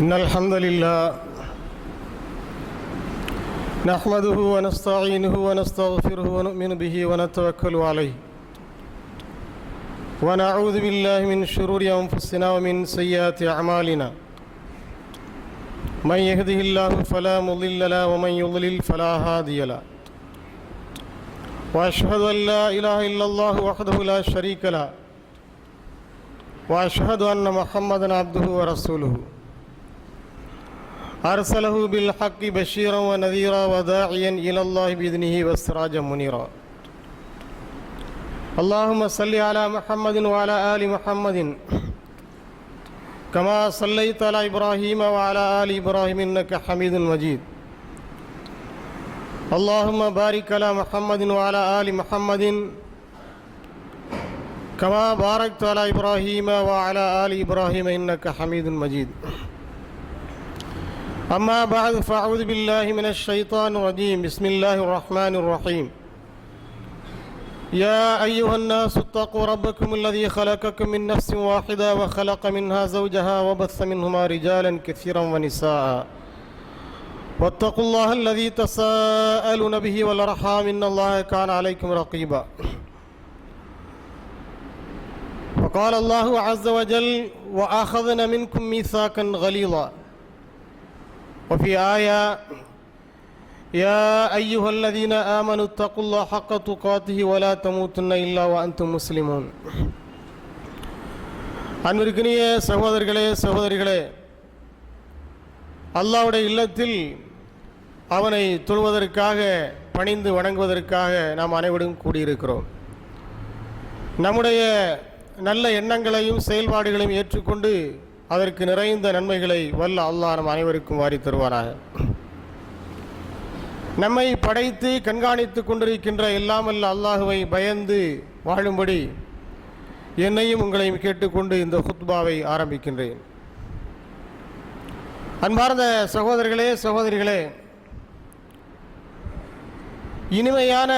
إن الحمد لله نحمده ونستعينه ونستغفره ونؤمن به ونتوكل عليه ونعوذ بالله من شرور أنفسنا ومن سيئات أعمالنا من يهده الله فلا مضل له ومن يضلل فلا هادي له وأشهد أن لا إله إلا الله وحده لا شريك له وأشهد أن محمدا عبده ورسوله أرسله بالحق بشيرا ونذيرا وداعيا إلى الله بإذنه وسراجا منيرا اللهم صل على محمد وعلى آل محمد كما صليت على إبراهيم وعلى آل إبراهيم إنك حميد مجيد اللهم بارك على محمد وعلى آل محمد كما باركت على إبراهيم وعلى آل إبراهيم إنك حميد مجيد أما بعد فأعوذ بالله من الشيطان الرجيم بسم الله الرحمن الرحيم يا أيها الناس اتقوا ربكم الذي خلقكم من نفس واحدة وخلق منها زوجها وبث منهما رجالا كثيرا ونساء واتقوا الله الذي تساءلون به والأرحام إن الله كان عليكم رقيبا وقال الله عز وجل وأخذنا منكم ميثاقا غليظا وفي آية يا أيها الذين آمنوا اتقوا الله حق تقاته ولا تموتن إلا وأنتم مسلمون அன்பிற்கினிய சகோதரர்களே சகோதரிகளே, அல்லாஹ்வுடைய இல்லத்தில் அவனை தொழுவதற்காக பணிந்து வணங்குவதற்காக நாம் அனைவரும் கூடியிருக்கிறோம். நம்முடைய நல்ல எண்ணங்களையும் செயல்பாடுகளையும் ஏற்றுக்கொண்டு அதற்கு நிறைந்த நன்மைகளை வல்ல அல்லாஹ் நம் அனைவருக்கும் வாரி தருவாராக. நம்மை படைத்து கண்காணித்து கொண்டிருக்கின்ற எல்லாம் வல்ல அல்லாஹுவை பயந்து வாழும்படி என்னையும் உங்களையும் கேட்டுக்கொண்டு இந்த ஹுத்பாவை ஆரம்பிக்கின்றேன். அன்பார்ந்த சகோதரர்களே சகோதரிகளே, இனிமையான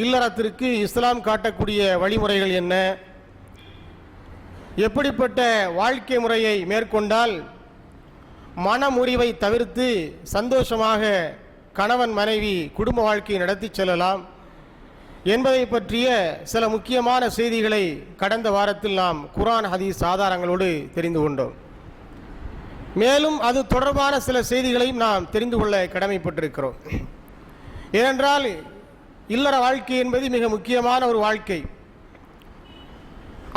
இல்லறத்திற்கு இஸ்லாம் காட்டக்கூடிய வழிமுறைகள் என்ன, எப்படிப்பட்ட வாழ்க்கை முறையை மேற்கொண்டால் மனமுறிவை தவிர்த்து சந்தோஷமாக கணவன் மனைவி குடும்ப வாழ்க்கையை நடத்தி செல்லலாம் என்பதை பற்றிய சில முக்கியமான செய்திகளை கடந்த வாரத்தில் நாம் குர்ஆன் ஹதீஸ் ஆதாரங்களோடு தெரிந்து கொண்டோம். மேலும் அது தொடர்பான சில செய்திகளையும் நாம் தெரிந்து கொள்ள கடமைப்பட்டிருக்கிறோம். ஏனென்றால் இல்லற வாழ்க்கை என்பது மிக முக்கியமான ஒரு வாழ்க்கை.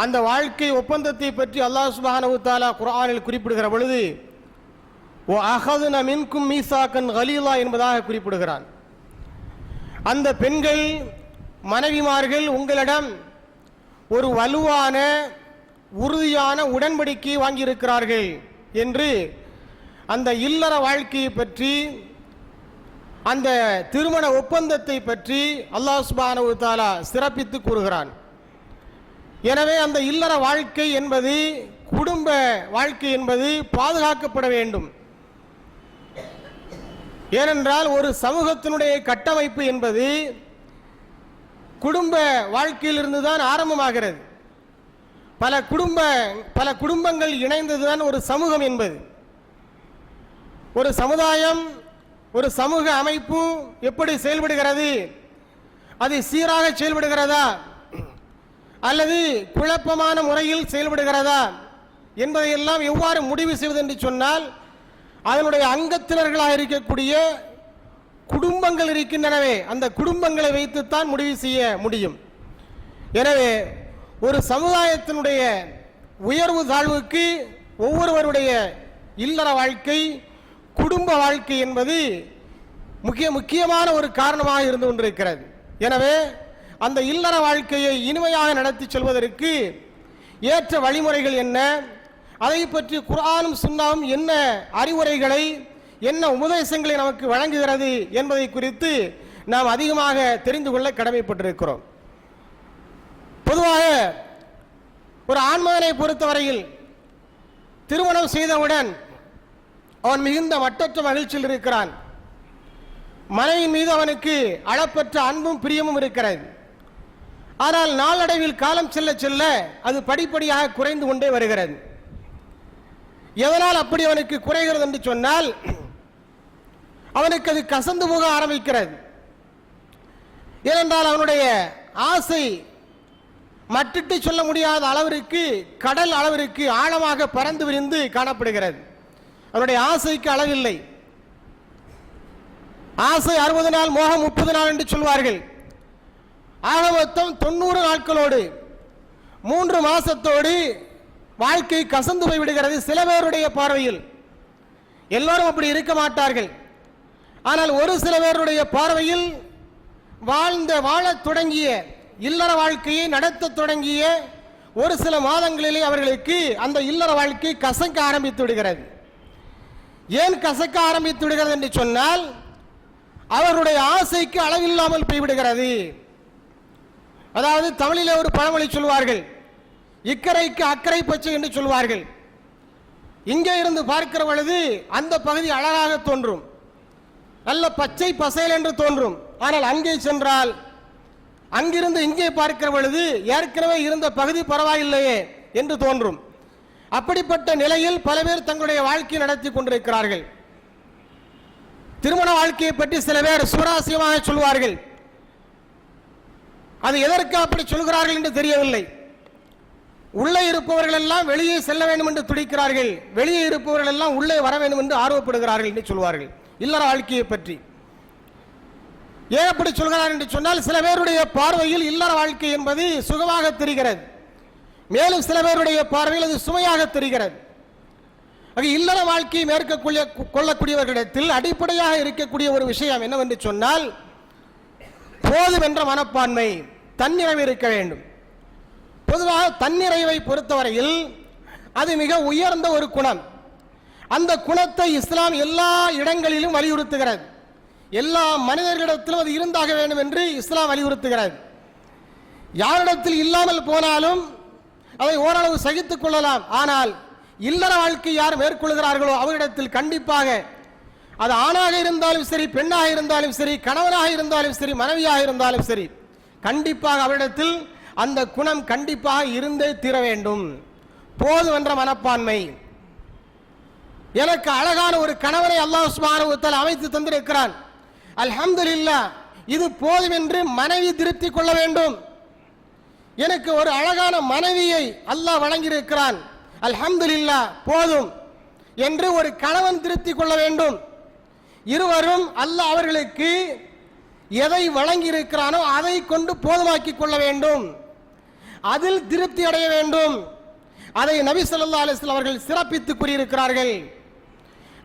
அந்த வாழ்க்கை ஒப்பந்தத்தை பற்றி அல்லாஹ் சுப்ஹானஹு வ தஆலா குர்ஆனில் குறிப்பிடுகிற பொழுது ஓ அஹதுன மின்கும் மீசாக்கன் கலீலா என்பதாக குறிப்பிடுகிறான். அந்த பெண்கள் மனைவிமார்கள் உங்களிடம் ஒரு வலுவான உறுதியான உடன்படிக்கை வாங்கியிருக்கிறார்கள் என்று அந்த இல்லற வாழ்க்கையை பற்றி, அந்த திருமண ஒப்பந்தத்தை பற்றி அல்லாஹ் சுப்ஹானஹு வ தஆலா சிறப்பித்து கூறுகிறான். எனவே அந்த இல்லற வாழ்க்கை என்பது, குடும்ப வாழ்க்கை என்பது பாதுகாக்கப்பட வேண்டும். ஏனென்றால் ஒரு சமூகத்தினுடைய கட்டமைப்பு என்பது குடும்ப வாழ்க்கையிலிருந்து தான் ஆரம்பமாகிறது. பல குடும்பங்கள் இணைந்ததுதான் ஒரு சமூகம் என்பது. ஒரு சமுதாயம், ஒரு சமூக அமைப்பு எப்படி செயல்படுகிறது, அது சீராக செயல்படுகிறதா அல்லது குழப்பமான முறையில் செயல்படுகிறதா என்பதையெல்லாம் எவ்வாறு முடிவு செய்வது என்று சொன்னால், அதனுடைய அங்கத்தினர்களாக இருக்கக்கூடிய குடும்பங்கள் இருக்கின்றனவே, அந்த குடும்பங்களை வைத்துத்தான் முடிவு செய்ய முடியும். எனவே ஒரு சமுதாயத்தினுடைய உயர்வு தாழ்வுக்கு ஒவ்வொருவருடைய இல்லற வாழ்க்கை, குடும்ப வாழ்க்கை என்பது முக்கியமான ஒரு காரணமாக இருந்து கொண்டிருக்கிறது. எனவே அந்த இல்லற வாழ்க்கையை இனிமையாக நடத்தி செல்வதற்கு ஏற்ற வழிமுறைகள் என்ன, அதை பற்றி குர்ஆனும் சுன்னாவும் என்ன அறிவுரைகளை, என்ன உபதேசங்களை நமக்கு வழங்குகிறது என்பதை குறித்து நாம் அதிகமாக தெரிந்து கொள்ள கடமைப்பட்டிருக்கிறோம். பொதுவாக ஒரு ஆண்மகனை பொறுத்தவரையில் திருமணம் செய்தவுடன் அவன் மிகுந்த மட்டற்ற மகிழ்ச்சியில் இருக்கிறான். மனைவி மீது அவனுக்கு அளப்பற்ற அன்பும் பிரியமும் இருக்கிறது. ஆனால் நாளடைவில் காலம் செல்ல செல்ல அது படிப்படியாக குறைந்து கொண்டே வருகிறது. எதனால் அப்படி அவனுக்கு குறைகிறது என்று சொன்னால், அவனுக்கு அது கசந்து போக ஆரம்பிக்கிறது. ஏனென்றால் அவனுடைய ஆசை மட்டிட்டு சொல்ல முடியாத அளவிற்கு, கடல் அளவிற்கு ஆழமாக பறந்து விரிந்து காணப்படுகிறது. அவனுடைய ஆசைக்கு அளவில்லை. ஆசை 60 நாள், மோகம் 30 நாள் என்று சொல்வார்கள். ஆக மொத்தம் 90 நாட்களோடு 3 மாசத்தோடு வாழ்க்கை கசந்து போய் விடுகிறது சில பேருடைய பார்வையில். எல்லோரும் அப்படி இருக்க மாட்டார்கள். ஆனால் ஒரு சில பேருடைய பார்வையில் வாழத் தொடங்கிய, இல்லற வாழ்க்கையை நடத்த தொடங்கிய ஒரு சில மாதங்களிலே அவர்களுக்கு அந்த இல்லற வாழ்க்கை கசக்க ஆரம்பித்து விடுகிறது. ஏன் கசக்க ஆரம்பித்து விடுகிறது என்று சொன்னால், அவருடைய ஆசைக்கு அளவில்லாமல் போய்விடுகிறது. அதாவது தமிழிலே ஒரு பழமொழி சொல்வார்கள், இக்கரைக்கு அக்கறை பச்சை என்று சொல்வார்கள். இங்கே இருந்து பார்க்கிற பொழுது அந்த பகுதி அழகாக தோன்றும், நல்ல பச்சை பசேல் என்று தோன்றும். ஆனால் அங்கே சென்றால், அங்கிருந்து இங்கே பார்க்கிற பொழுது ஏற்கனவே இருந்த பகுதி பரவாயில்லையே என்று தோன்றும். அப்படிப்பட்ட நிலையில் பல பேர் தங்களுடைய வாழ்க்கை நடத்தி கொண்டிருக்கிறார்கள். திருமண வாழ்க்கையை பற்றி சில பேர் சுவராசியமாக சொல்வார்கள். அது எதற்கு அப்படி சொல்கிறார்கள் என்று தெரியவில்லை. உள்ளே இருப்பவர்கள் எல்லாம் வெளியே செல்ல வேண்டும் என்று துடிக்கிறார்கள், வெளியே இருப்பவர்கள் எல்லாம் உள்ளே வர வேண்டும் என்று ஆர்வப்படுகிறார்கள் என்று சொல்வார்கள் இல்லற வாழ்க்கையை பற்றி. ஏன் அப்படி சொல்கிறார் என்று சொன்னால், சில பேருடைய பார்வையில் இல்லற வாழ்க்கை என்பது சுகமாக தெரிகிறது, மேலும் சில பேருடைய பார்வையில் அது சுமையாக தெரிகிறது. இல்லற வாழ்க்கையை மேற்கொள்ளக்கூடியவர்களிடத்தில் அடிப்படையாக இருக்கக்கூடிய ஒரு விஷயம் என்னவென்று சொன்னால், போதும் என்ற மனப்பான்மை, தன்னிறைவு இருக்க வேண்டும். பொதுவாக தன்னிறைவை பொறுத்தவரையில் அது மிக உயர்ந்த ஒரு குணம். அந்த குணத்தை இஸ்லாம் எல்லா இடங்களிலும் வலியுறுத்துகிறது. எல்லா மனிதர்களிடத்திலும் அது இருந்தாக வேண்டும் என்று இஸ்லாம் வலியுறுத்துகிறது. யாரிடத்தில் இல்லாமல் போனாலும் அதை ஓரளவு சகித்துக் கொள்ளலாம். ஆனால் இல்லற வாழ்க்கை யார் மேற்கொள்கிறார்களோ அவரிடத்தில் கண்டிப்பாக, அது ஆணாக இருந்தாலும் சரி, பெண்ணாக இருந்தாலும் சரி, கணவனாக இருந்தாலும் சரி, மனைவியாக இருந்தாலும் சரி, கண்டிப்பாக அவரிடத்தில் அந்த குணம் கண்டிப்பாக இருந்தே தீர வேண்டும். போதும் என்ற மனப்பான்மை. எனக்கு அழகான ஒரு கணவனை அல்லாஹ் சுப்ஹானஹு வ தஆலா அமைத்து தந்திருக்கிறான், அல்ஹம்துலில்லாஹ், இது போதும் என்று மனைவி திருப்தி கொள்ள வேண்டும். எனக்கு ஒரு அழகான மனைவியை அல்லாஹ் வழங்கியிருக்கிறான், அல்ஹம்துலில்லாஹ், போதும் என்று ஒரு கணவன் திருப்தி கொள்ள வேண்டும். இருவரும் அல்லாஹ் அவர்களுக்கு எதை வழங்கி இருக்கிறானோ அதை கொண்டு போதுமாக்கி கொள்ள வேண்டும், அதில் திருப்தி அடைய வேண்டும். அதை நபி ஸல்லல்லாஹு அலைஹி வஸல்லம் அவர்கள் சிறப்பித்து கூறியிருக்கிறார்கள்.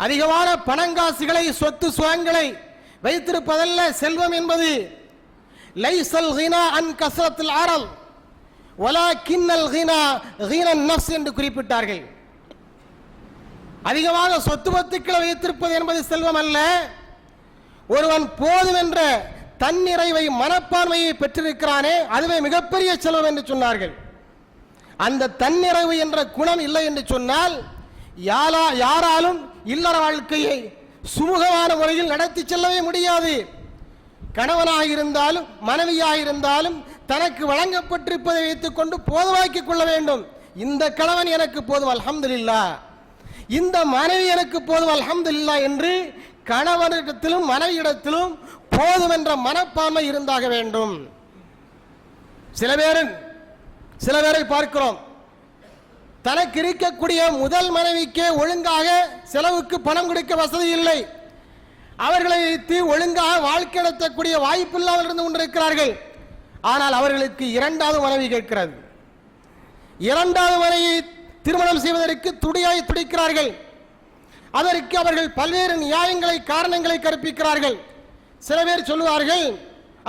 அதிகமான பணங்காசுகளை, சொத்து சுகங்களை வைத்திருப்பதல்ல செல்வம் என்பது. லைஸல் கினா அன் கஸ்ரத்தில் அரல் வலாக்கின்னல் கினா கினன் நஃப்ஸ் என்று குறிப்பிட்டார்கள். அதிகமாக சொத்து பத்துக்களை வைத்திருப்பது என்பது செல்வம் அல்ல. ஒருவன் போதும் என்ற தன்னிறைவை, மனப்பான்மையை பெற்றிருக்கிறானே, அதுவே மிகப்பெரிய செல்வம் என்று சொன்னார்கள். அந்த தன்னிறைவு என்ற குணம் இல்லை என்று சொன்னால் யாராலும் இல்லற வாழ்க்கையை சுமூகமான முறையில் நடத்தி செல்லவே முடியாது. கணவனாக இருந்தாலும் மனைவியாக இருந்தாலும் தனக்கு வழங்கப்பட்டிருப்பதை வைத்துக் கொண்டு போதுமாக்கிக் கொள்ள வேண்டும். இந்த கணவன் எனக்கு போதும் அல்ஹம்துலில்லாஹ், இந்த மனைவி எனக்கு போதும் அல்ஹம்துலில்லாஹ் என்று கணவனிடத்திலும் மனைவியிடத்திலும் போதும் என்ற மனப்பான்மை இருந்தாக வேண்டும். சில பேரை பார்க்கிறோம், தனக்கு இருக்கக்கூடிய முதல் மனைவிக்கே ஒழுங்காக செலவுக்கு பணம் கொடுக்க வசதி இல்லை. அவர்களை வைத்து ஒழுங்காக வாழ்க்கை நடத்தக்கூடிய வாய்ப்பு இல்லாமல் இருந்து கொண்டிருக்கிறார்கள். ஆனால் அவர்களுக்கு இரண்டாவது மனைவி கேட்கிறது. இரண்டாவது மனைவியை திருமணம் செய்வதற்கு துடியாய் துடிக்கிறார்கள். அதற்கு அவர்கள் பல்வேறு நியாயங்களை, காரணங்களை கற்பிக்கிறார்கள். சில பேர் சொல்லுவார்கள்,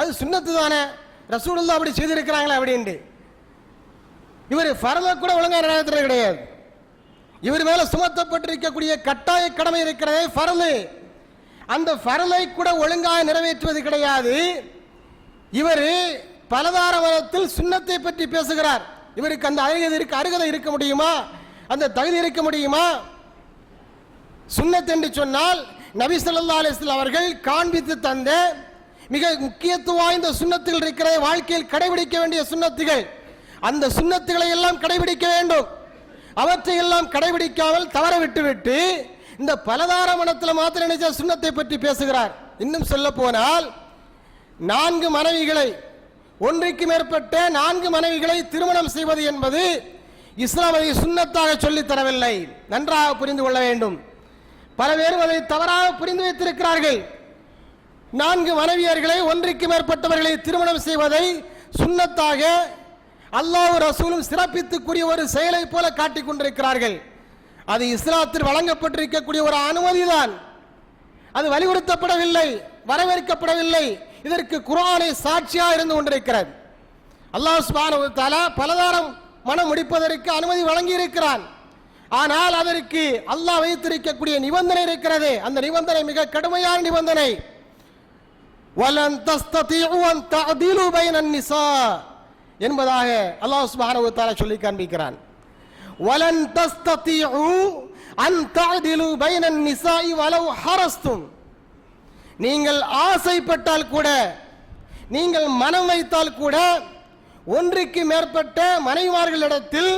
அது சுன்னத்து தானே, ரசூலுல்லாஹ் அப்படி செய்திருக்கிறாங்களே அப்படின்ட்டு. இவர் ஃபர்த கூட ஒழுங்காக நடத்துறது கிடையாது. இவர் மேல சுமத்தப்பட்டிருக்கக்கூடிய கட்டாய கடமை இருக்கிறதே ஃபர்து, அந்த ஃபர்தை கூட ஒழுங்காக நிறைவேற்றுவது கிடையாது. இவர் பலதார மதத்தில் சுன்னத்தை பற்றி பேசுகிறார். இவருக்கு அந்த அருகதை இருக்க முடியுமா? அந்த தகுதி இருக்க முடியுமா? சுன்னத் என்று சொன்னால் நபி ஸல்லல்லாஹு அலைஹி வஸல்லம் அவர்கள் காண்பித்து தந்த மிக முக்கியத்துவம் வாய்ந்த சுன்னத்துகள் இருக்கிற, வாழ்க்கையில் கடைபிடிக்க வேண்டிய சுன்னத்துகள். அந்த சுன்னத்துகளை எல்லாம் கடைபிடிக்க வேண்டும். அவற்றையெல்லாம் கடைபிடிக்காமல் தவற விட்டுவிட்டு இந்த பலதார மனத்தில் மாத்திரம் நினைச்ச சுண்ணத்தை பற்றி பேசுகிறார். இன்னும் சொல்ல போனால் 4 மனைவிகளை, ஒன்றுக்கு மேற்பட்ட 4 மனைவிகளை திருமணம் செய்வது என்பது இஸ்லாம் அதை சுன்னத்தாக சொல்லித் தரவில்லை. நன்றாக புரிந்து கொள்ள வேண்டும். பல பேர் அதை தவறாக புரிந்து வைத்திருக்கிறார்கள். 4 மனைவியர்களை, ஒன்றுக்கு மேற்பட்டவர்களை திருமணம் செய்வதை சுன்னத்தாக அல்லாஹ் ரசூலும் சிறப்பித்துக்குரிய ஒரு செயலை போல காட்டிக் கொண்டிருக்கிறார்கள். அது இஸ்லாத்தில் வழங்கப்பட்டிருக்கக்கூடிய ஒரு அனுமதிதான். அது வலியுறுத்தப்படவில்லை, வரவேற்கப்படவில்லை. இதற்கு குர்ஆனை சாட்சியாக இருந்து கொண்டிருக்கிறது. அல்லாஹ் சுப்ஹானஹு வ தஆலா பலதாரம் மனம் முடிப்பதற்கு அனுமதி வழங்கி இருக்கிறான். ஆனால் அதற்கு அல்லாஹ் வைத்திருக்கக்கூடிய நிபந்தனை இருக்கிறது. அந்த நிபந்தனை மிக கடுமையான நிபந்தனை. வலன் தஸ்ததீஉ அன் தஅதிலு பைனன் நிஸா என்பதாக அல்லாஹ் சுப்ஹானஹு வ தஆலா சொல்லி காண்பிக்கிறான். வலன் தஸ்ததீஉ அன் தஅதிலு பைனன் நிஸாஇ வலவ் ஹரஸ்தும். நீங்கள் ஆசைப்பட்டால் கூட, நீங்கள் மனம் வைத்தால் கூட, ஒன்றுக்கு மேற்பட்ட மனைவிமார்களிடத்தில்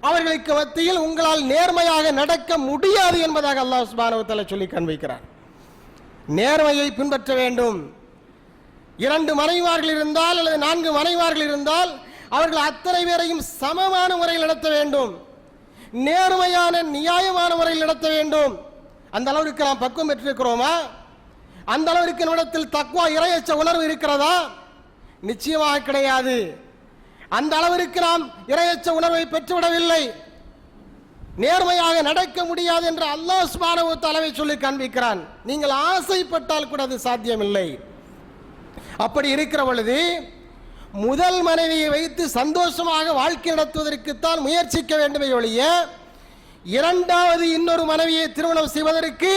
அவர்களுக்கு மத்தியில் உங்களால் நேர்மையாக நடக்க முடியாது என்பதாக அல்லாஹ் சுப்ஹானஹு வ தஆலா சொல்லி காண்பிக்கிறார். நேர்மையை பின்பற்ற வேண்டும். 2 மனைவிமார்கள் இருந்தால் அல்லது 4 மனைவிமார்கள் இருந்தால் அவர்கள் அத்தனை பேரையும் சமமான முறையில் நடத்த வேண்டும். நேர்மையான நியாயமான முறையில் நடத்த வேண்டும். அந்த அளவிற்கு நாம் பக்குவம் பெற்றிருக்கிறோமா? அந்த அளவிற்கு நம்மிடத்தில் தக்வா, இறையச்ச உணர்வு இருக்கிறதா? நிச்சயமாக கிடையாது. அந்த அளவிற்கு நாம் இறையச்ச உணர்வை பெற்றுவிடவில்லை. நேர்மையாக நடக்க முடியாது என்று அல்லாஹ் சுப்ஹானஹு வ தஆலா சொல்லி காண்பிக்கிறான். நீங்கள் ஆசைப்பட்டால் கூட அது சாத்தியமில்லை. அப்படி இருக்கிற பொழுது முதல் மனைவியை வைத்து சந்தோஷமாக வாழ்க்கை நடத்துவதற்குத்தான் முயற்சிக்க வேண்டுமே ஒழிய இரண்டாவது இன்னொரு மனைவியை திருமணம் செய்வதற்கு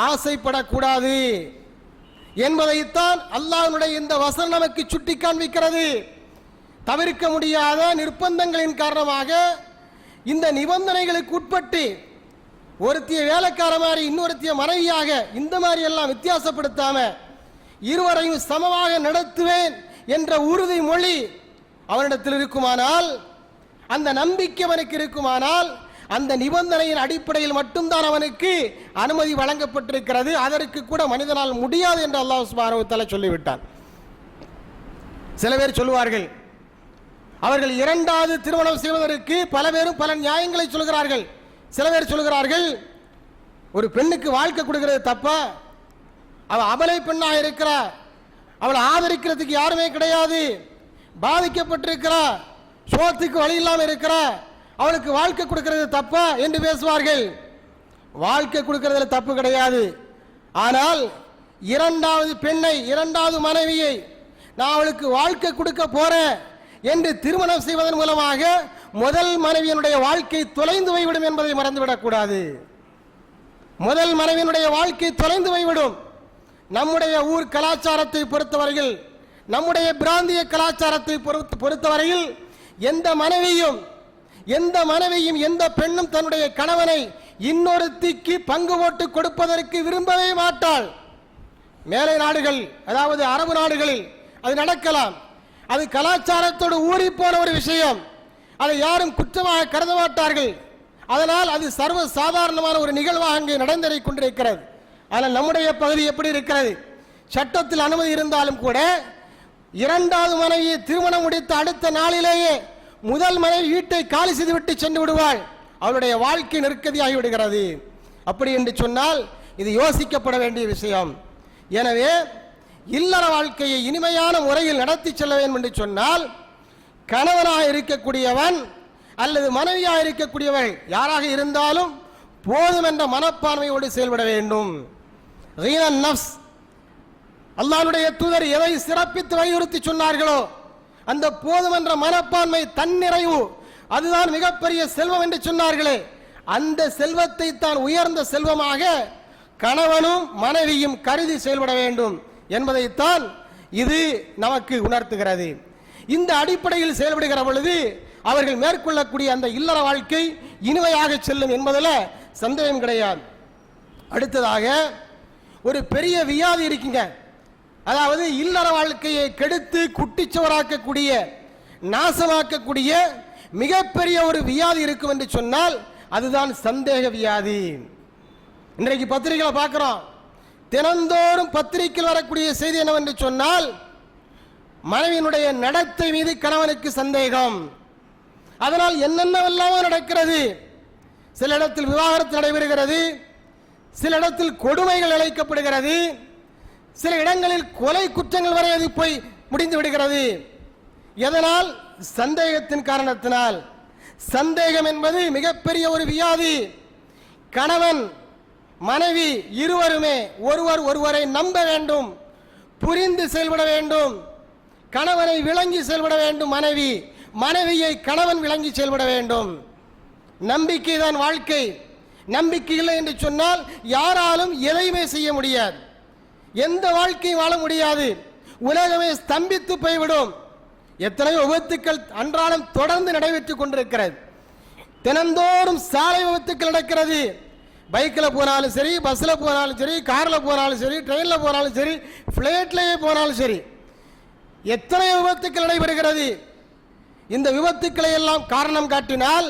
ஆசைப்படக்கூடாது என்பதைத்தான் அல்லாஹ்வுடைய இந்த வசனம் நமக்கு சுட்டி காண்பிக்கிறது. தவிர்க்க முடியாத நிர்பந்தங்களின் காரணமாக இந்த நிபந்தனைகளுக்கு உட்பட்டு ஒருத்திய வேலைக்கார மாதிரி இன்னொருத்திய மனைவியாக இந்த மாதிரி எல்லாம் வித்தியாசப்படுத்தாம இருவரையும் சமமாக நடத்துவேன் என்ற உறுதிமொழி அவனிடத்தில் இருக்குமானால், அந்த நம்பிக்கை அவனுக்கு இருக்குமானால், அந்த நிபந்தனையின் அடிப்படையில் மட்டும்தான் அவனுக்கு அனுமதி வழங்கப்பட்டிருக்கிறது. அதற்கு கூட மனிதனால் முடியாது என்று அல்லாஹ் சுப்ஹானஹு வ தஆலா சொல்லிவிட்டான். சில பேர் சொல்லுவார்கள், அவர்கள் இரண்டாவது திருமணம் செய்வதற்கு பல பேரும் பல நியாயங்களை சொல்கிறார்கள். சில பேர் சொல்கிறார்கள், ஒரு பெண்ணுக்கு வாழ்க்கை கொடுக்கிறது தப்பா? அவள் அபலை பெண்ணாக இருக்கிறார், அவளை ஆதரிக்கிறதுக்கு யாருமே கிடையாது, பாதிக்கப்பட்டிருக்கிறார், சோத்துக்கு வழி இல்லாமல் இருக்கிறார், அவளுக்கு வாழ்க்கை கொடுக்கிறது தப்பா என்று பேசுவார்கள். வாழ்க்கை கொடுக்கிறதுல தப்பு கிடையாது. ஆனால் இரண்டாவது பெண்ணை, இரண்டாவது மனைவியை நான் அவளுக்கு வாழ்க்கை கொடுக்க போறேன் என்று திருமணம் செய்வதன் மூலமாக முதல் மனைவியினுடைய வாழ்க்கை தொலைந்து போய்விடும் என்பதை மறந்துவிடக் கூடாது. முதல் மனைவியினுடைய வாழ்க்கை தொலைந்து போய்விடும். நம்முடைய ஊர் கலாச்சாரத்தை பொறுத்தவரையில், நம்முடைய பிராந்திய கலாச்சாரத்தை பொறுத்தவரையில் எந்த மனைவியும் எந்த பெண்ணும் தன்னுடைய கணவனை இன்னொருத்திக்கு பங்கு போட்டு கொடுப்பதற்கு விரும்பவே மாட்டாள். மேலை நாடுகள், அதாவது அரபு நாடுகளில் அது நடக்கலாம். அது கலாச்சாரத்தோடு ஊறி போன ஒரு விஷயம். அதை யாரும் குற்றமாக கருத மாட்டார்கள். அதனால் அது சர்வ சாதாரணமான ஒரு நிகழ்வாக அங்கே நடந்தேறிக் கொண்டிருக்கிறது. ஆனால் நம்முடைய பகுதி எப்படி இருக்கிறது? சட்டத்தில் அனுமதி இருந்தாலும் கூட இரண்டாவது மனைவியை திருமணம் முடித்த அடுத்த நாளிலேயே முதல் மனைவி வீட்டை காலி செய்துவிட்டு சென்று விடுவாள். அவளுடைய வாழ்க்கை நெருக்கடியாகி விடுகிறது. அப்படி என்று சொன்னால் இது யோசிக்கப்பட வேண்டிய விஷயம். எனவே இல்லற வாழ்க்கையை இனிமையான முறையில் நடத்தி செல்ல வேண்டும் என்று சொன்னால் கணவனாக இருக்கக்கூடியவன் அல்லது மனைவியாக இருக்கக்கூடியவள் யாராக இருந்தாலும் போதும் என்ற மனப்பான்மையோடு செயல்பட வேண்டும். அல்லாஹ்வுடைய தூதர் எதை சிறப்பித்து வலியுறுத்தி சொன்னார்களோ அந்த போதும் என்ற மனப்பான்மை, தன்னிறைவு, அதுதான் மிகப்பெரிய செல்வம் என்று சொன்னார்களே, அந்த செல்வத்தை தான் உயர்ந்த செல்வமாக கணவனும் மனைவியும் கருதி செயல்பட வேண்டும் என்பதைத்தான் இது நமக்கு உணர்த்துகிறது. இந்த அடிப்படையில் செயல்படுகிற பொழுது அவர்கள் மேற்கொள்ளக்கூடிய அந்த இல்லற வாழ்க்கை இனிமையாக செல்லும் என்பதில் சந்தேகம் கிடையாது. அடுத்ததாக ஒரு பெரிய வியாதி இருக்குங்க. அதாவது இல்லற வாழ்க்கையை கெடுத்து குட்டிச்சுவராக்கக்கூடிய, நாசமாக்கக்கூடிய மிகப்பெரிய ஒரு வியாதி இருக்கும் என்று சொன்னால் அதுதான் சந்தேக வியாதி. இன்றைக்கு பத்திரிகைகளை பார்க்கிறோம். தினந்தோறும் பத்திரிகையில் வரக்கூடிய செய்தி என்னவென்று சொன்னால், மனைவியினுடைய நடத்தை மீது கணவனுக்கு சந்தேகம். அதனால் என்னென்னவெல்லாமோ நடக்கிறது. சில இடத்தில் விவாகரத்து நடைபெறுகிறது, சில இடத்தில் கொடுமைகள் இழைக்கப்படுகிறது, சில இடங்களில் கொலை குற்றங்கள் வரை அது போய் முடிந்து விடுகிறது. எதனால்? சந்தேகத்தின் காரணத்தினால். சந்தேகம் என்பது மிகப்பெரிய ஒரு வியாதி. கணவன் மனைவி இருவருமே ஒருவர் ஒருவரை நம்ப வேண்டும், புரிந்து செயல்பட வேண்டும். கணவனை விளங்கி செயல்பட வேண்டும் மனைவி, மனைவியை கணவன் விளங்கி செயல்பட வேண்டும். நம்பிக்கை தான் வாழ்க்கை. நம்பிக்கை இல்லை என்று சொன்னால் யாராலும் எதையுமே செய்ய முடியாது, எந்த வாழ்க்கையும் வாழ முடியாது. உலகமே ஸ்தம்பித்து போய்விடும். எத்தனையோ விபத்துக்கள் அன்றாடம் தொடர்ந்து நடைபெற்றுக் கொண்டிருக்கிறது. தினந்தோறும் சாலை விபத்துக்கள் நடக்கிறது. பைக்கில் போனாலும் சரி, பஸ்ஸில் போனாலும் சரி, காரில் போனாலும் சரி, ட்ரெயினில் போனாலும் சரி, ஃப்ளைட்லேயே போனாலும் சரி, எத்தனை விபத்துக்கள் நடைபெறுகிறது. இந்த விபத்துக்களை எல்லாம் காரணம் காட்டினால்,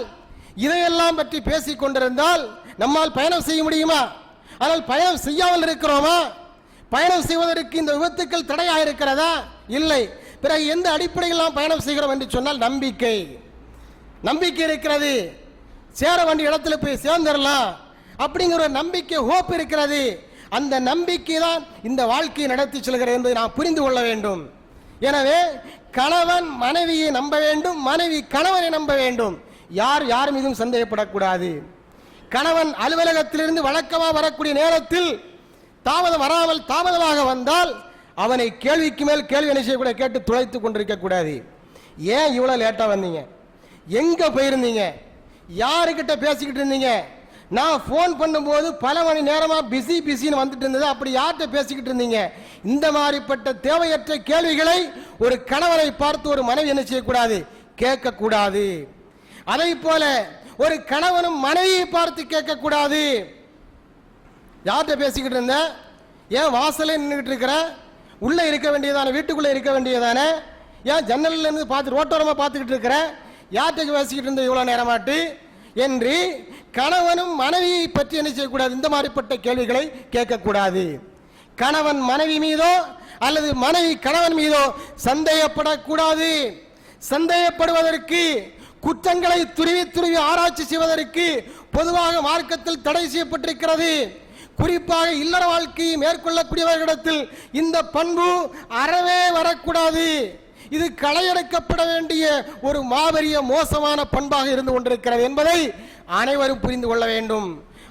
இதையெல்லாம் பற்றி பேசிக் கொண்டிருந்தால் நம்மால் பயணம் செய்ய முடியுமா? ஆனால் பயணம் செய்யாமல் இருக்கிறோமா? பயணம் செய்வதற்கு இந்த விபத்துக்கள் தடையாக இருக்கிறதா? இல்லை. பிறகு எந்த அடிப்படையில் நாம் பயணம் செய்கிறோம் என்று சொன்னால் நம்பிக்கை. நம்பிக்கை இருக்கிறது, சேர வேண்டிய இடத்துல போய் சேர்ந்துடலாம் அப்படிங்கிற ஒரு நம்பிக்கை, ஹோப் இருக்கிறது. அந்த நம்பிக்கை தான் இந்த வாழ்க்கையை நடத்தி செல்கிறது என்பதை நாம் புரிந்து கொள்ள வேண்டும். எனவே கணவன் மனைவியை நம்ப வேண்டும், மனைவி கணவனை நம்ப வேண்டும். யார் மீதும் சந்தேகப்படக்கூடாது. கணவன் அலுவலகத்திலிருந்து வழக்கமாக வரக்கூடிய நேரத்தில் தாமதம் வராமல் தாமதமாக வந்தால் அவனை கேள்விக்கு மேல் கேள்வி என்ன செய்யக்கூட கேட்டு துளைத்து கொண்டிருக்க கூடாது. ஏன் இவ்வளவு லேட்டா வந்தீங்க? எங்க போயிருந்தீங்க? யாருக்கிட்ட பேசிக்கிட்டு இருந்தீங்க? நான் போன் பண்ணும்போது பல மணி நேரமா பிஸின்னு வந்துட்டு இருந்தது, அப்படி யார்கிட்ட பேசிக்கிட்டு இருந்தீங்க? இந்த மாதிரிப்பட்ட தேவையற்ற கேள்விகளை ஒரு கணவனை பார்த்து ஒரு மனைவி என்ன செய்யக்கூடாது? கேட்கக்கூடாது. அதை போல ஒரு கணவனும் மனைவியை பார்த்து கேட்கக்கூடாது. யார்கிட்ட பேசிக்கிட்டு இருந்த? ஏன் வாசலே நின்றுகிட்டு இருக்கிற? உள்ள இருக்க வேண்டியதானே, வீட்டுக்குள்ள இருக்க வேண்டியதானே? ஏன் ஜன்னல்ல இருந்து பார்த்து ரோட்டோரமா பார்த்துக்கிட்டு இருக்கிற? யார்கிட்ட பேசிக்கிட்டு இருந்த இவ்வளவு நேரமாட்டு என்று கணவனும் மனைவியை பற்றி என்ன செய்யக்கூடாது? இந்த மாதிரிப்பட்ட கேள்விகளை கேட்கக்கூடாது. கணவன் மனைவி மீதோ அல்லது மனைவி கணவன் மீதோ சந்தேகப்படக்கூடாது. சந்தேகப்படுவதற்கு, குற்றங்களை துருவி ஆராய்ச்சி செய்வதற்கு பொதுவாக மார்க்கத்தில் தடை செய்யப்பட்டிருக்கிறது. குறிப்பாக இல்லற வாழ்க்கையை மேற்கொள்ளக்கூடியவர்களிடத்தில் இந்த பண்பு அறவே வரக்கூடாது. இது களையெடுக்கப்பட வேண்டிய ஒரு மாபெரிய மோசமான பண்பாக இருந்து கொண்டிருக்கிறது என்பதை அனைவரும் புரிந்து கொள்ள வேண்டும்.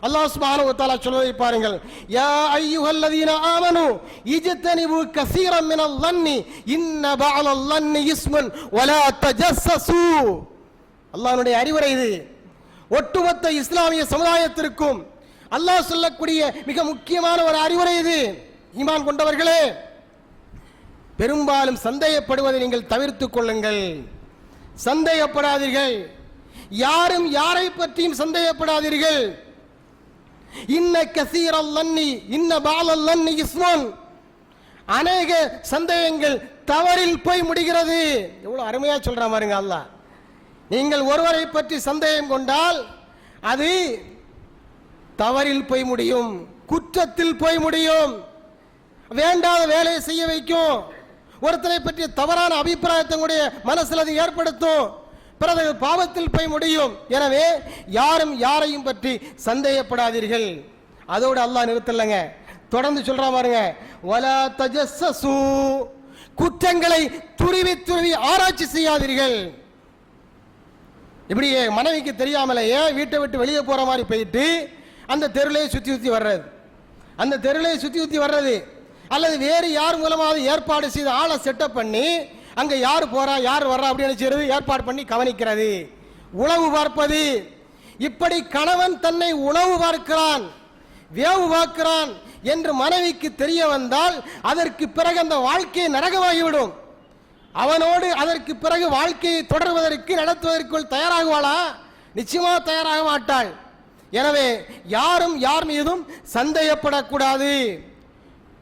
அல்லாஹ் சுப்ஹானஹு வ தஆலா சொல்வதை பாருங்கள். யா அய்யுஹல்லதீன ஆமனு இஜ்தனிபு கஸீரம் மினல் ظன்னி இன்ன பஅலல் ظன்னி இஸ்முன் வலா தஜஸ்ஸசு. அல்லாஹ்வுடைய அறிவுரை இது. ஒட்டுமொத்த இஸ்லாமிய சமுதாயத்திற்கும் அல்லாஹ் சொல்லக்கூடிய மிக முக்கியமான ஒரு அறிவுரை இது. ஈமான் கொண்டவர்களே, பெரும்பாலும் சந்தேகப்படுவதை நீங்கள் தவிர்த்துக் கொள்ளுங்கள். சந்தேகப்படாதீர்கள். யாரும் யாரை பற்றியும் சந்தேகப்படாதீர்கள். இன்ன கஸீரல் ظன்னி இன்ன பஅலல் ظன்னி இஸ்முன். அநேக சந்தேகங்கள் தவறில் போய் முடிகிறது. எவ்வளவு அருமையா சொல்ற பாருங்க அல்லாஹ். நீங்கள் ஒருவரை பற்றி சந்தேகம் கொண்டால் அது தவறில் போய் முடியும், குற்றத்தில் போய் முடியும், வேண்டாத வேலையை செய்ய வைக்கும், ஒருத்தரை பற்றிய தவறான அபிப்பிராயத்தினுடைய மனசில் அது ஏற்படுத்தும், பிறகு பாவத்தில் போய் முடியும். எனவே யாரும் யாரையும் பற்றி சந்தேகப்படாதீர்கள். அதோடு அல்லாஹ் நிறுத்தலைங்க, தொடர்ந்து சொல்றா பாருங்க. வலா தஜஸ்ஸசு. குற்றங்களை துருவி ஆராய்ச்சி செய்யாதீர்கள். இப்படி மனைவிக்கு தெரியாமலேயே வீட்டை விட்டு வெளியே போற மாதிரி போயிட்டு அந்த தெருவிலே சுத்தி வர்றது, அந்த தெருவிலே சுத்தி வர்றது, அல்லது வேறு யார் மூலமாவது ஏற்பாடு செய்த ஆளை செட்டப் பண்ணி அங்க யார் போறா யார் வர்றா அப்படின்னு செய்யறது, ஏற்பாடு பண்ணி கவனிக்கிறது, உளவு பார்ப்பது. இப்படி கணவன் தன்னை உளவு பார்க்கிறான், வேவு பார்க்கிறான் என்று மனைவிக்கு தெரிய வந்தால் அதற்கு பிறகு அந்த வாழ்க்கையை நரகமாகிவிடும். அவனோடு அதற்கு பிறகு வாழ்க்கையை தொடர்வதற்கு நடத்துவதற்குள் தயாராகுவாளா? நிச்சயமா தயாராக மாட்டாள். எனவே யாரும் யார் மீதும் சந்தேகப்படக்கூடாது.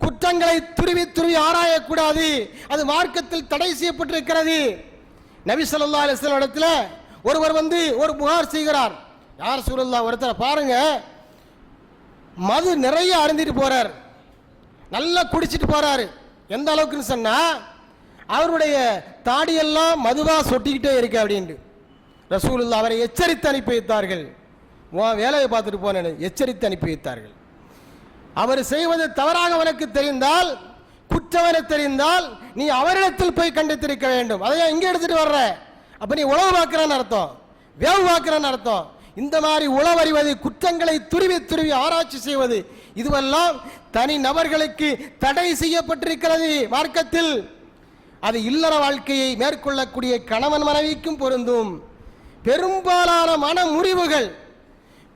குற்றங்களை துருவி ஆராயக்கூடாது. அது மார்க்கத்தில் தடை செய்யப்பட்டிருக்கிறது. நபி ஸல்லல்லாஹு அலைஹி வஸல்லம் இடத்துல ஒருவர் வந்து ஒரு புகார் செய்கிறார், யார் ரசூலுல்லாஹ், ஒருத்தரை பாருங்க மது நிறைய அருந்திட்டு போறார், நல்லா குடிச்சிட்டு போறாரு. எந்த அளவுக்குன்னு சொன்னா அவருடைய தாடியெல்லாம் மதுவா சொட்டிக்கிட்டே இருக்கு அப்படின்ட்டு ரசூலுல்லாஹ் அவரை எச்சரித்து அனுப்பி வைத்தார்கள். உன் வேலையை பார்த்துட்டு போனேன்னு எச்சரித்து அனுப்பி வைத்தார்கள். அவர் செய்வது தவறாக அவனுக்கு தெரிந்தால், குற்றவனை தெரிந்தால் நீ அவரிடத்தில் போய் கண்டித்திருக்க வேண்டும். அதையா இங்கே எடுத்துட்டு வர்ற? அப்ப நீ உளவு பார்க்கிறான்னு அர்த்தம், வேவு பார்க்கிறான்னு அர்த்தம். இந்த மாதிரி உளவறிவது, குற்றங்களை துருவி துருவி ஆராய்ச்சி செய்வது, இதுவெல்லாம் தனி நபர்களுக்கு தடை செய்யப்பட்டிருக்கிறது மார்க்கத்தில். அது இல்லற வாழ்க்கையை மேற்கொள்ளக்கூடிய கணவன் மனைவிக்கும் பொருந்தும். பெரும்பாலான மன முறிவுகள்,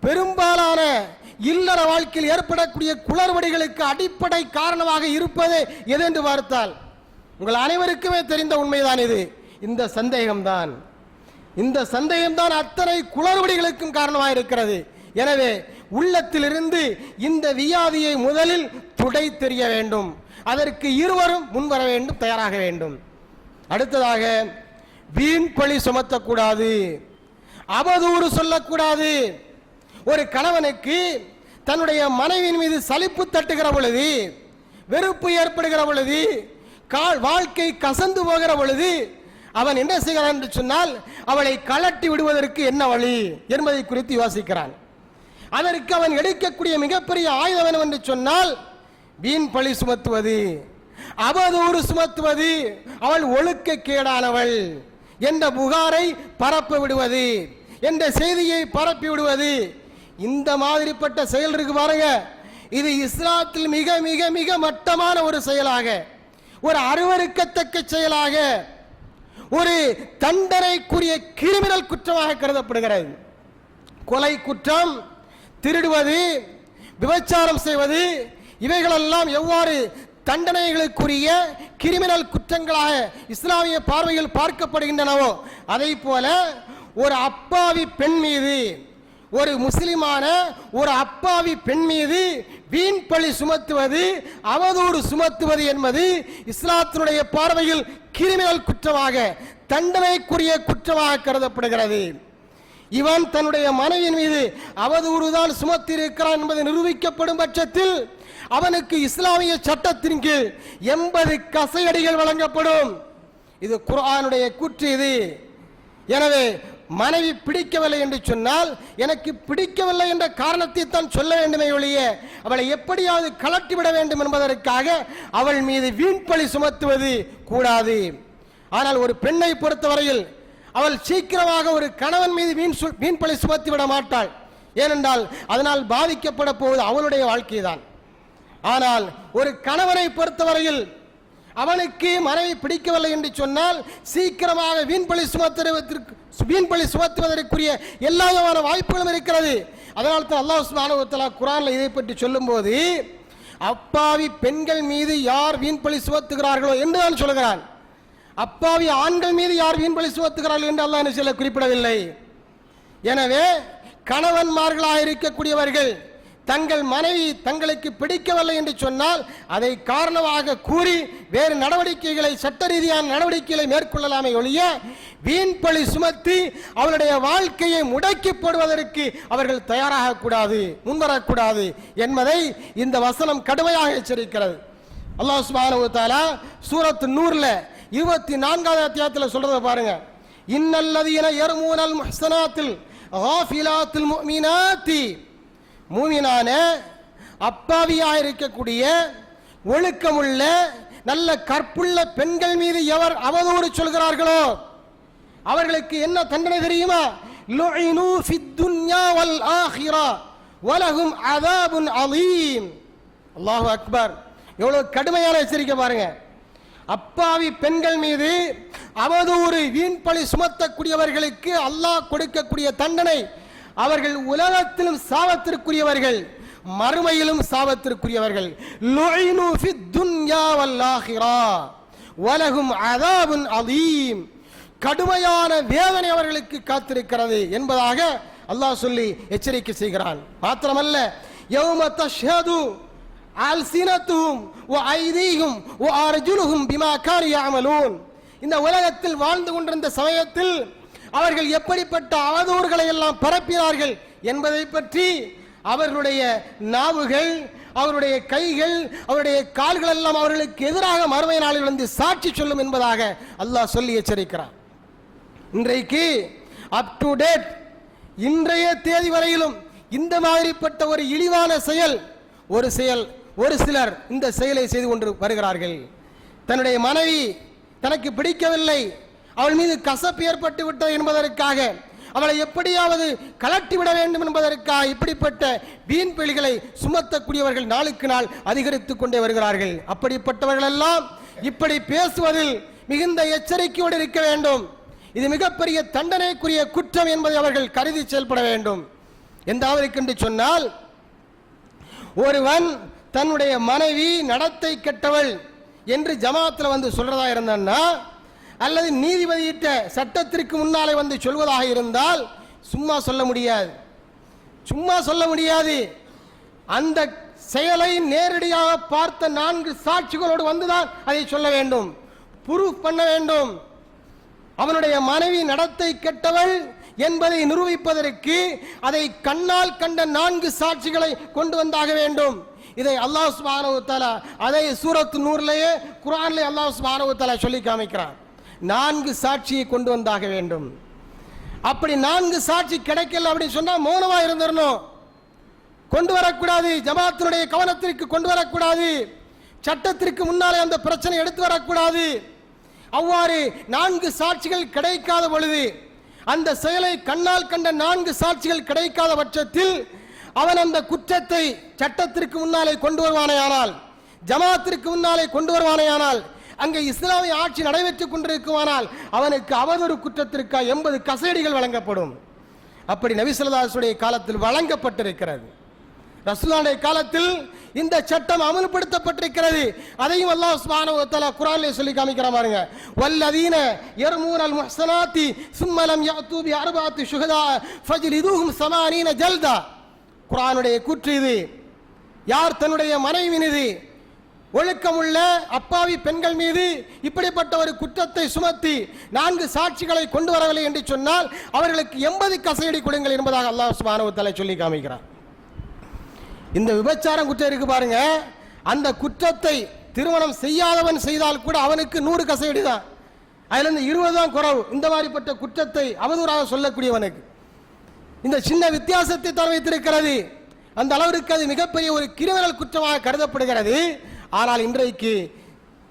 பெரும்பாலான இல்லற வாழ்க்கையில் ஏற்படக்கூடிய குளறுபடிகளுக்கு அடிப்படை காரணமாக இருப்பது எதென்று பார்த்தால் உங்கள் அனைவருக்குமே தெரிந்த உண்மைதான் இது. இந்த சந்தேகம்தான், இந்த சந்தேகம்தான் அத்தனை குளறுபடிகளுக்கும் காரணமாக இருக்கிறது. எனவே உள்ளத்திலிருந்து இந்த வியாதியை முதலில் துடை தெரிய வேண்டும். அதற்கு இருவரும் முன்வர வேண்டும், தயாராக வேண்டும். அடுத்ததாக வீண் பழி சுமத்தக்கூடாது, அவதூறு சொல்லக்கூடாது. ஒரு கணவனுக்கு தன்னுடைய மனைவியின் மீது சலிப்பு தட்டுகிற பொழுது, வெறுப்பு ஏற்படுகிற பொழுது, வாழ்க்கை கசந்து போகிற பொழுது அவன் என்ன செய்கிறான் என்று சொன்னால் அவளை கலட்டி விடுவதற்கு என்ன வழி என்பதை குறித்து யோசிக்கிறான். அதற்கு அவன் எடுக்கக்கூடிய மிகப்பெரிய ஆயுதம் என்னவென்று சொன்னால் வீண் பழி சுமத்துவது, அவதூறு சுமத்துவது, அவள் ஒழுக்க கேடானவள் என்ற புகாரை பரப்ப விடுவது, என்ற செய்தியை பரப்பி விடுவது. இந்த மாதிரிப்பட்ட செயல் இருக்கு பாருங்க, இது இஸ்லாத்தில் மிக மிக மிக மட்டமான ஒரு செயலாக, ஒரு அருவருக்கத்தக்க செயலாக, ஒரு தண்டனைக்குரிய கிரிமினல் குற்றமாக கருதப்படுகிறது. கொலை குற்றம், திருடுவது, விபச்சாரம் செய்வது, இவைகளெல்லாம் எவ்வாறு தண்டனைகளுக்குரிய கிரிமினல் குற்றங்களாக இஸ்லாமிய பார்வையில் பார்க்கப்படுகின்றனவோ அதை போல ஒரு அப்பாவி பெண் மீது, ஒரு முஸ்லிமான ஒரு அப்பாவி பெண் மீது வீண் பழி சுமத்துவது, அவதூறு சுமத்துவது என்பது இஸ்லாத்தினுடைய பார்வையில் கிரிமினல் குற்றமாக, தண்டனைக்குரிய குற்றமாக கருதப்படுகிறது. இவன் தன்னுடைய மனைவியின் மீது அவதூறுதான் சுமத்தி இருக்கிறான் என்பது நிரூபிக்கப்படும் பட்சத்தில் அவனுக்கு இஸ்லாமிய சட்டத்தின் கீழ் 80 கசையடிகள் வழங்கப்படும். இது குர்ஆனுடைய கூற்று இது. எனவே மனைவி பிடிக்கவில்லை என்று சொன்னால் எனக்கு பிடிக்கவில்லை என்ற காரணத்தை தான் சொல்ல வேண்டுமே ஒழிய அவளை எப்படியாவது கலட்டிவிட வேண்டும் என்பதற்காக அவள் மீது வீண்பழி சுமத்துவது கூடாது. ஆனால் ஒரு பெண்ணை பொறுத்தவரையில் அவள் சீக்கிரமாக ஒரு கணவன் மீது வீண்பழி சுமத்தி விட மாட்டாள். ஏனென்றால் அதனால் பாதிக்கப்பட போவது அவளுடைய வாழ்க்கை தான். ஆனால் ஒரு கணவனை பொறுத்தவரையில் அவனுக்கு மனைவி பிடிக்கவில்லை என்று சொன்னால் சீக்கிரமாக வீண்பழி சுமத்துவதற்குரிய எல்லா விதமான வாய்ப்புகளும் இருக்கிறது. அதனால் தான் அல்லாஹ் சுப்ஹானஹு வ தஆலா குர்ஆனில் இதை பற்றி சொல்லும்போது அப்பாவி பெண்கள் மீது யார் வீண்பழி சுமத்துகிறார்களோ என்று தான் சொல்கிறான். அப்பாவி ஆண்கள் மீது யார் வீண்பழி சுமத்துகிறார்கள் என்று அல்லாஹ் என்ன சொல்ல குறிப்பிடவில்லை. எனவே கணவன்மார்களாக இருக்கக்கூடியவர்கள் தங்கள் மனைவி தங்களுக்கு பிடிக்கவில்லை என்று சொன்னால் அதை காரணமாக கூறி வேறு நடவடிக்கைகளை, சட்ட ரீதியான நடவடிக்கைகளை மேற்கொள்ளலாமே ஒழிய வீண்பழி சுமத்தி அவளுடைய வாழ்க்கையை முடக்கி போடுவதற்கு அவர்கள் தயாராக கூடாது, முன்வரக்கூடாது என்பதை இந்த வசனம் கடுமையாக எச்சரிக்கிறது. அல்லாஹ் சுப்ஹானஹு வ தஆலா சூரத்து நூர்ல 24வது அத்தியாயத்தில் சொல்றதை பாருங்க. இன்னல்லதீன யர்மூனல் முஹ்ஸனாத்தில் காஃபிலாத்தில் முஃமினாத்தி, மூமினான அப்பாவியாக இருக்கக்கூடிய ஒழுக்கமுள்ள நல்ல கற்புள்ள பெண்கள் மீது எவர் அவதூறு சொல்கிறார்களோ அவர்களுக்கு என்ன தண்டனை தெரியுமா? லுஇனு ஃபித் துன்யா வல் ஆখিরা வலஹும் அஸாபுன் அலீம். அல்லாஹு அக்பர். எவ்வளவு கடுமையான எச்சரிக்கை பாருங்க. அப்பாவி பெண்கள் மீது அவதூறு வீண்பழி சுமத்தக்கூடியவர்களுக்கு அல்லாஹ் கொடுக்கக்கூடிய தண்டனை, அவர்கள் உலகத்திலும் சாபத்திற்குரியவர்கள், மறுமையிலும் சாபத்திற்குரியவர்கள். லுஇனு ஃபித் துன்யா வல் ஆখিরা வலஹும் அஸாபுன் அலீம். கடுமையான வேதனை அவர்களுக்கு காத்திருக்கிறது என்பதாக அல்லாஹ் சொல்லி எச்சரிக்கை செய்கிறான். மாத்திரமல்ல, யௌம தஷ்ஹது அல்சினத்துஹும் வ ஐதீஹும் வ அர்ஜுலுஹும் பிமா கானு யஅமலூன். இந்த உலகத்தில் வாழ்ந்து கொண்டிருந்த சமயத்தில் அவர்கள் எப்படிப்பட்ட அவதூறுகளை எல்லாம் பரப்பினார்கள் என்பதை பற்றி அவர்களுடைய நாவுகள், அவருடைய கைகள், அவருடைய கால்கள் எல்லாம் அவர்களுக்கு எதிராக மறுமை நாளில் வந்து சாட்சி சொல்லும் என்பதாக அல்லாஹ் சொல்லி எச்சரிக்கிறார். இன்றைக்கு அப் டு டேட், இன்றைய தேதி வரையிலும் இந்த மாதிரிப்பட்ட ஒரு இழிவான செயல், ஒரு சிலர் இந்த செயலை செய்து கொண்டு வருகிறார்கள். தன்னுடைய மனைவி தனக்கு பிடிக்கவில்லை, அவள் மீது கசப்பு ஏற்பட்டு விட்டது என்பதற்காக அவளை எப்படியாவது கலட்டிவிட வேண்டும் என்பதற்காக இப்படிப்பட்ட வீண் பழிகளை சுமத்தக்கூடியவர்கள் நாளுக்கு நாள் அதிகரித்துக் கொண்டே வருகிறார்கள். அப்படிப்பட்டவர்கள் எல்லாம் இப்படி பேசுவதில் மிகுந்த எச்சரிக்கையோடு இருக்க வேண்டும். இது மிகப்பெரிய தண்டனைக்குரிய குற்றம் என்பதை அவர்கள் கருதி செயல்பட வேண்டும். எந்த அளவிற்கு என்று சொன்னால், ஒருவன் தன்னுடைய மனைவி நடத்தை கெட்டவள் என்று ஜமாத்தில் வந்து சொல்றதா இருந்தான்னா, அல்லது நீதிபதியிட்ட சட்டத்திற்கு முன்னாலே வந்து சொல்வதாக இருந்தால் சும்மா சொல்ல முடியாது. அந்த செயலை நேரடியாக பார்த்த 4 சாட்சிகளோடு வந்துதான் அதை சொல்ல வேண்டும், ப்ரூஃப் பண்ண வேண்டும். அவனுடைய மனைவி நடத்தை கெட்டவள் என்பதை நிரூபிப்பதற்கு அதை கண்ணால் கண்ட 4 சாட்சிகளை கொண்டு வந்தாக வேண்டும். இதை அல்லாஹ் சுப்ஹானஹு வ தஆலா அதை சூரத்து நூர்லயே, குர்ஆன்லயே அல்லாஹ் சுப்ஹானஹு வ தஆலா சொல்லி காமிக்கிறான். 4 சாட்சியை கொண்டு வந்தாக வேண்டும். அப்படி 4 சாட்சி கிடைக்கல அப்படி சொன்னா மௌனமா இருந்திரணும், கொண்டு வரக்கூடாது. ஜமாத்தினுடைய கவனத்திற்கு கொண்டு வரக்கூடாது. சட்டத்திற்கு முன்னாலே அந்த பிரச்சனை எடுத்து வரக்கூடாது. அவ்வாறு 4 சாட்சிகள் கிடைக்காத பொழுது, அந்த செயலை கண்ணால் கண்ட 4 சாட்சிகள் கிடைக்காத பட்சத்தில் அவன் அந்த குற்றத்தை சட்டத்திற்கு முன்னாலே கொண்டு வருவானேயானால், ஜமாத்திற்கு முன்னாலே கொண்டு வருவானேயானால், அங்கே இஸ்லாமிய ஆட்சி நடைபெற்றுக் கொண்டிருக்குமானால் அவனுக்கு அவதூறு குற்றத்திற்கு 80 கசையடிகள் வழங்கப்படும். அப்படி நபி ஸல்லல்லாஹு அலைஹி வஸல்லம் காலத்தில் வழங்கப்பட்டிருக்கிறது. ரசூலுல்லாஹி காலத்தில் இந்த சட்டம் அமல்படுத்தப்பட்டிருக்கிறது. அதையும் அல்லாஹ் சுப்ஹானஹு வ தஆலா குர்ஆனிலே சொல்லி காமிக்கிறான் பாருங்க. வல்லதீன யர்மூனல் முஹ்ஸனாத்தி சும்ம லம் யஅது பி அர்பஅத்தி ஷுஹதா ஃபஜ்லிதுஹும் 80 ஜல்தா. குர்ஆனுடைய கூற்று இது. யார் தன்னுடைய மனைவி மீது, ஒழுக்கமுள்ள அப்பாவி பெண்கள் மீது இப்படிப்பட்ட ஒரு குற்றத்தை சுமத்தி 4 சாட்சிகளை கொண்டு வரவில்லை என்று சொன்னால் அவர்களுக்கு 80 கசையடி கொடுங்கள் என்பதாக அல்லாஹ் சுப்ஹானஹு வ தஆலா சொல்லி காமிக்கிறார். இந்த விபச்சாரம் குற்றம் இருக்கு பாருங்க, அந்த குற்றத்தை திருமணம் செய்யாதவன் செய்தால் கூட அவனுக்கு 100 கசையடி தான், அதிலிருந்து 20 தான் குறவு. இந்த மாதிரிப்பட்ட குற்றத்தை அவதூறாக சொல்லக்கூடியவனுக்கு இந்த சின்ன வித்தியாசத்தை தர வைத்திருக்கிறது. அந்த அளவிற்கு அது மிகப்பெரிய ஒரு கிரிமினல் குற்றமாக கருதப்படுகிறது. ஆனால் இன்றைக்கு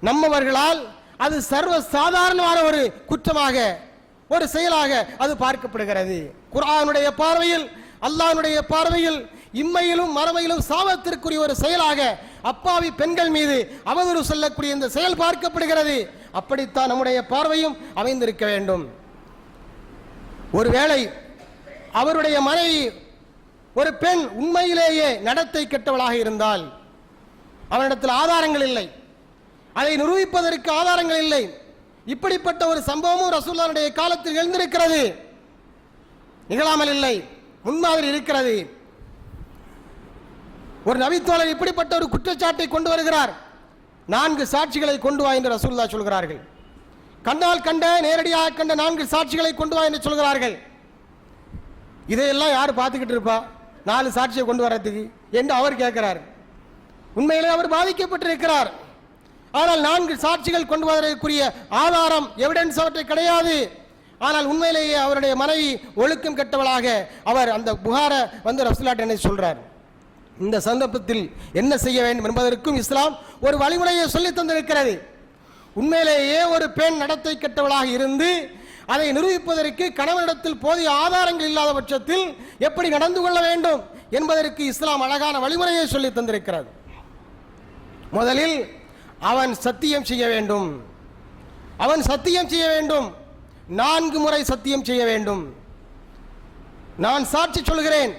நம்மவர்களால் அது சர்வ சாதாரணமான ஒரு குற்றமாக, ஒரு செயலாக அது பார்க்கப்படுகிறது. குர்ஆனுடைய பார்வையில், அல்லாஹ்வுடைய பார்வையில் இம்மையிலும் மறுமையிலும் சாபத்திற்குரிய ஒரு செயலாக அப்பாவி பெண்கள் மீது அவதூறு சொல்லக்கூடிய இந்த செயல் பார்க்கப்படுகிறது. அப்படித்தான் நம்முடைய பார்வையும் அமைந்திருக்க வேண்டும். ஒருவேளை அவருடைய மனைவி ஒரு பெண் உண்மையிலேயே நடத்தை கெட்டவளாக இருந்தால், அவனிடத்தில் ஆதாரங்கள் இல்லை, அதை நிரூபிப்பதற்கு ஆதாரங்கள் இல்லை. இப்படிப்பட்ட ஒரு சம்பவமும் ரசூலுல்லாஹ்வுடைய காலத்தில் எழுந்திருக்கிறது, நிகழாமல் இல்லை, முன்மாதிரி இருக்கிறது. ஒரு நபித்தோழர் இப்படிப்பட்ட ஒரு குற்றச்சாட்டை கொண்டு வருகிறார். 4 சாட்சிகளை கொண்டு வா என்று ரசூலுல்லாஹ் சொல்கிறார்கள். கண்ணால் கண்ட, நேரடியாக கண்ட 4 சாட்சிகளை கொண்டு வா என்று சொல்கிறார்கள். இதையெல்லாம் யார் பார்த்துக்கிட்டு இருப்பா 4 சாட்சியை கொண்டு வரதுக்கு என்று அவர் கேட்கிறார். உண்மையிலே அவர் பாதிக்கப்பட்டிருக்கிறார். ஆனால் 4 சாட்சிகள் கொண்டு வருவதற்குரிய ஆதாரம், எவிடன்ஸ் அவற்றை கிடையாது. ஆனால் உண்மையிலேயே அவருடைய மனைவி ஒழுக்கம் கெட்டவளாக அவர் அந்த புகாரை வந்து ரசூலுல்லாஹ் என்ன சொல்றார். இந்த சந்தர்ப்பத்தில் என்ன செய்ய வேண்டும் என்பதற்கும் இஸ்லாம் ஒரு வழிமுறையை சொல்லி தந்திருக்கிறது. உண்மையிலேயே ஒரு பெண் நடத்தை கெட்டவளாக இருந்து அதை நிரூபிப்பதற்கு கணவனிடத்தில் போதிய ஆதாரங்கள் இல்லாத பட்சத்தில் எப்படி நடந்து கொள்ள வேண்டும் என்பதற்கு இஸ்லாம் அழகான வழிமுறையை சொல்லி தந்திருக்கிறது. முதலில் அவன் சத்தியம் செய்ய வேண்டும். 4 முறை சத்தியம் செய்ய வேண்டும். நான் சாட்சி சொல்கிறேன்,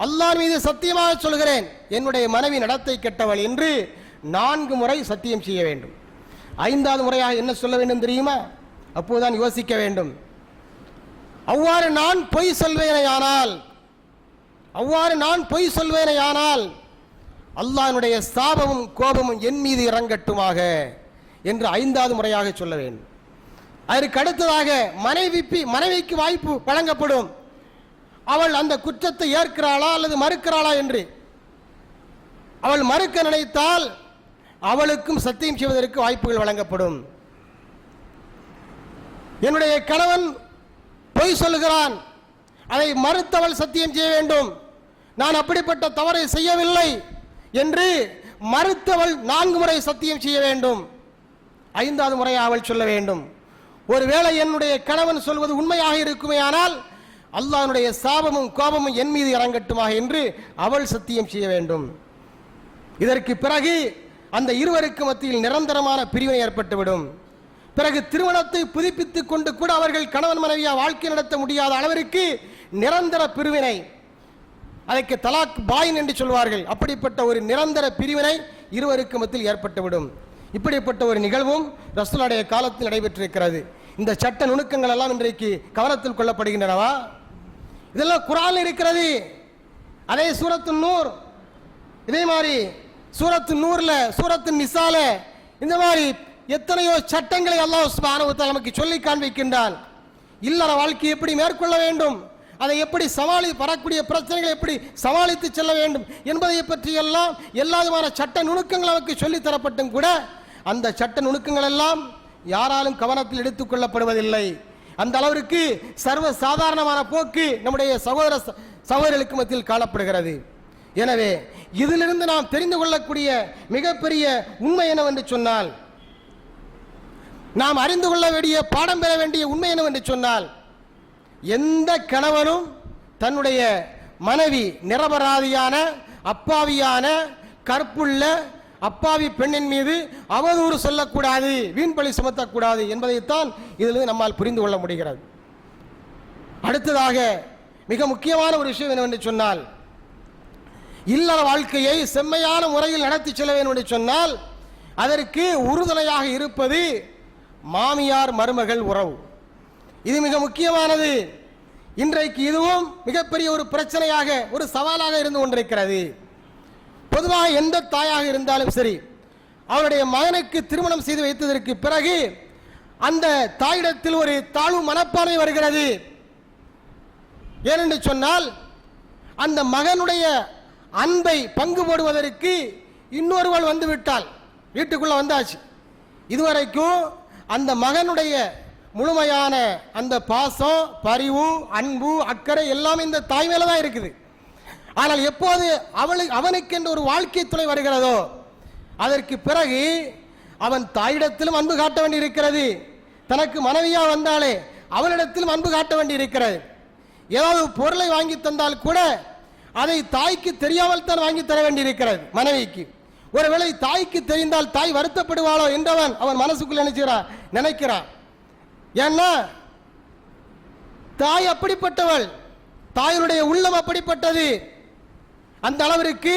அல்லாஹ் மீது சத்தியமாக சொல்கிறேன், என்னுடைய மனைவி நடத்தை கெட்டவள் என்று 4 முறை சத்தியம் செய்ய வேண்டும். 5வது முறையாக என்ன சொல்ல வேண்டும் தெரியுமா? அப்போதுதான் யோசிக்க வேண்டும். அவ்வாறு நான் பொய் சொல்வேனையானால் அல்லாஹ்வுடைய சாபமும் கோபமும் என் மீது இறங்கட்டுமாக என்று 5வது முறையாக சொல்ல வேண்டும். அதற்கு அடுத்ததாக மனைவிக்கு வாய்ப்பு வழங்கப்படும். அவள் அந்த குற்றத்தை ஏற்கிறாளா அல்லது மறுக்கிறாளா என்று. அவள் மறுக்க நினைத்தால் அவளுக்கும் சத்தியம் செய்வதற்கு வாய்ப்புகள் வழங்கப்படும். என்னுடைய கணவன் பொய் சொல்லுகிறான், அதை மறுத்தவள் சத்தியம் செய்ய வேண்டும். நான் அப்படிப்பட்ட தவறை செய்யவில்லை என்று மறுத்தவள் 4 முறை சத்தியம் செய்ய வேண்டும். 5வது முறை அவள் சொல்ல வேண்டும். ஒருவேளை என்னுடைய கணவன் சொல்வது உண்மையாக இருக்குமே ஆனால் அல்லாஹ்வுடைய சாபமும் கோபமும் என் மீது இறங்கட்டுமாக என்று அவள் சத்தியம் செய்ய வேண்டும். இதற்கு பிறகு அந்த இருவருக்கு மத்தியில் நிரந்தரமான பிரிவினை ஏற்பட்டுவிடும். பிறகு திருமணத்தை புதுப்பித்துக் கொண்டு கூட அவர்கள் கணவன் மனைவியா வாழ்க்கை நடத்த முடியாத அளவிற்கு நிரந்தர பிரிவினை, அதற்கு தலாக் பாயின் என்று சொல்வார்கள். அப்படிப்பட்ட ஒரு நிரந்தர பிரிவினை இருவருக்கு மத்தியில் ஏற்பட்டுவிடும். இப்படிப்பட்ட ஒரு நிகழ்வும் ரசூலுடைய காலத்தில் நடைபெற்றிருக்கிறது. இந்த சட்ட நுணுக்கங்கள் எல்லாம் இன்றைக்கு கவனத்தில் கொள்ளப்படுகின்றனவா? இதெல்லாம் குர்ஆனில் இருக்கிறது. அதே சூரத்து நூர், இதே மாதிரி சூரத்து நூர்ல, சூரத்து நிசால இந்த மாதிரி எத்தனையோ சட்டங்களை அல்லாஹ் சுப்ஹானஹு வ தஆலா நமக்கு சொல்லி காண்பிக்கின்றான். இல்லற வாழ்க்கையை எப்படி மேற்கொள்ள வேண்டும், அதை எப்படி வரக்கூடிய பிரச்சனைகளை எப்படி சமாளித்து செல்ல வேண்டும் என்பதை பற்றி எல்லாம் எல்லா விதமான சட்ட நுணுக்கங்கள் நமக்கு சொல்லி தரப்பட்டும் கூட அந்த சட்ட நுணுக்கங்கள் எல்லாம் யாராலும் கவனத்தில் எடுத்துக் கொள்ளப்படுவதில்லை. அந்த அளவிற்கு சர்வ சாதாரணமான போக்கு நம்முடைய சகோதரர்களுக்கு மத்தியில் காணப்படுகிறது. எனவே இதிலிருந்து நாம் தெரிந்து கொள்ளக்கூடிய மிகப்பெரிய உண்மை என்னவென்று சொன்னால், நாம் அறிந்து கொள்ள வேண்டிய பாடம் பெற வேண்டிய உண்மை என்னவென்று சொன்னால், எந்த கணவனும் தன்னுடைய மனைவி நிரபராதியான அப்பாவியான கற்புள்ள அப்பாவி பெண்ணின் மீது அவதூறு சொல்லக்கூடாது, வீண்பழி சுமத்தக்கூடாது என்பதைத்தான் இதிலிருந்து நம்மால் புரிந்து கொள்ள முடிகிறது. அடுத்ததாக மிக முக்கியமான ஒரு விஷயம் என்னவென்று சொன்னால், இல்லற வாழ்க்கையை செம்மையான முறையில் நடத்தி செல்ல வேண்டும் என்று சொன்னால் அதற்கு உறுதுணையாக இருப்பது மாமியார் மருமகள் உறவு. இது மிக முக்கியமானது. இன்றைக்கு இதுவும் மிகப்பெரிய ஒரு பிரச்சனையாக, ஒரு சவாலாக இருந்து கொண்டிருக்கிறது. பொதுவாக எந்த தாயாக இருந்தாலும் சரி, அவருடைய மகனுக்கு திருமணம் செய்து வைத்ததற்கு பிறகு அந்த தாயிடத்தில் ஒரு தாழ்வு மனப்பான்மை வருகிறது. ஏனென்று சொன்னால், அந்த மகனுடைய அன்பை பங்கு போடுவதற்கு இன்னொருவள் வந்து விட்டால், வீட்டுக்குள்ள வந்தாச்சு, இதுவரைக்கும் அந்த மகனுடைய முழுமையான அந்த பாசம், பரிவு, அன்பு, அக்கறை எல்லாமே இந்த தாய் மேல தான் இருக்குது. ஆனால் எப்போது அவனுக்கு என்று ஒரு வாழ்க்கை துணை வருகிறதோ அதற்கு பிறகு அவன் தாயிடத்திலும் அன்பு காட்ட வேண்டி இருக்கிறது. தனக்கு மனைவியா வந்தாலே அவனிடத்திலும் அன்பு காட்ட வேண்டி இருக்கிறது. ஏதாவது பொருளை வாங்கி தந்தால் கூட அதை தாய்க்கு தெரியாமல் தான் வாங்கி தர வேண்டி இருக்கிறது மனைவிக்கு. ஒருவேளை தாய்க்கு தெரிந்தால் தாய் வருத்தப்படுவாளோ என்றவன் அவன் மனசுக்குள்ள நினைக்கிறான். ஏன்னா தாய் அப்படிப்பட்டவள், தாயினுடைய உள்ளம் அப்படிப்பட்டது. அந்த அளவிற்கு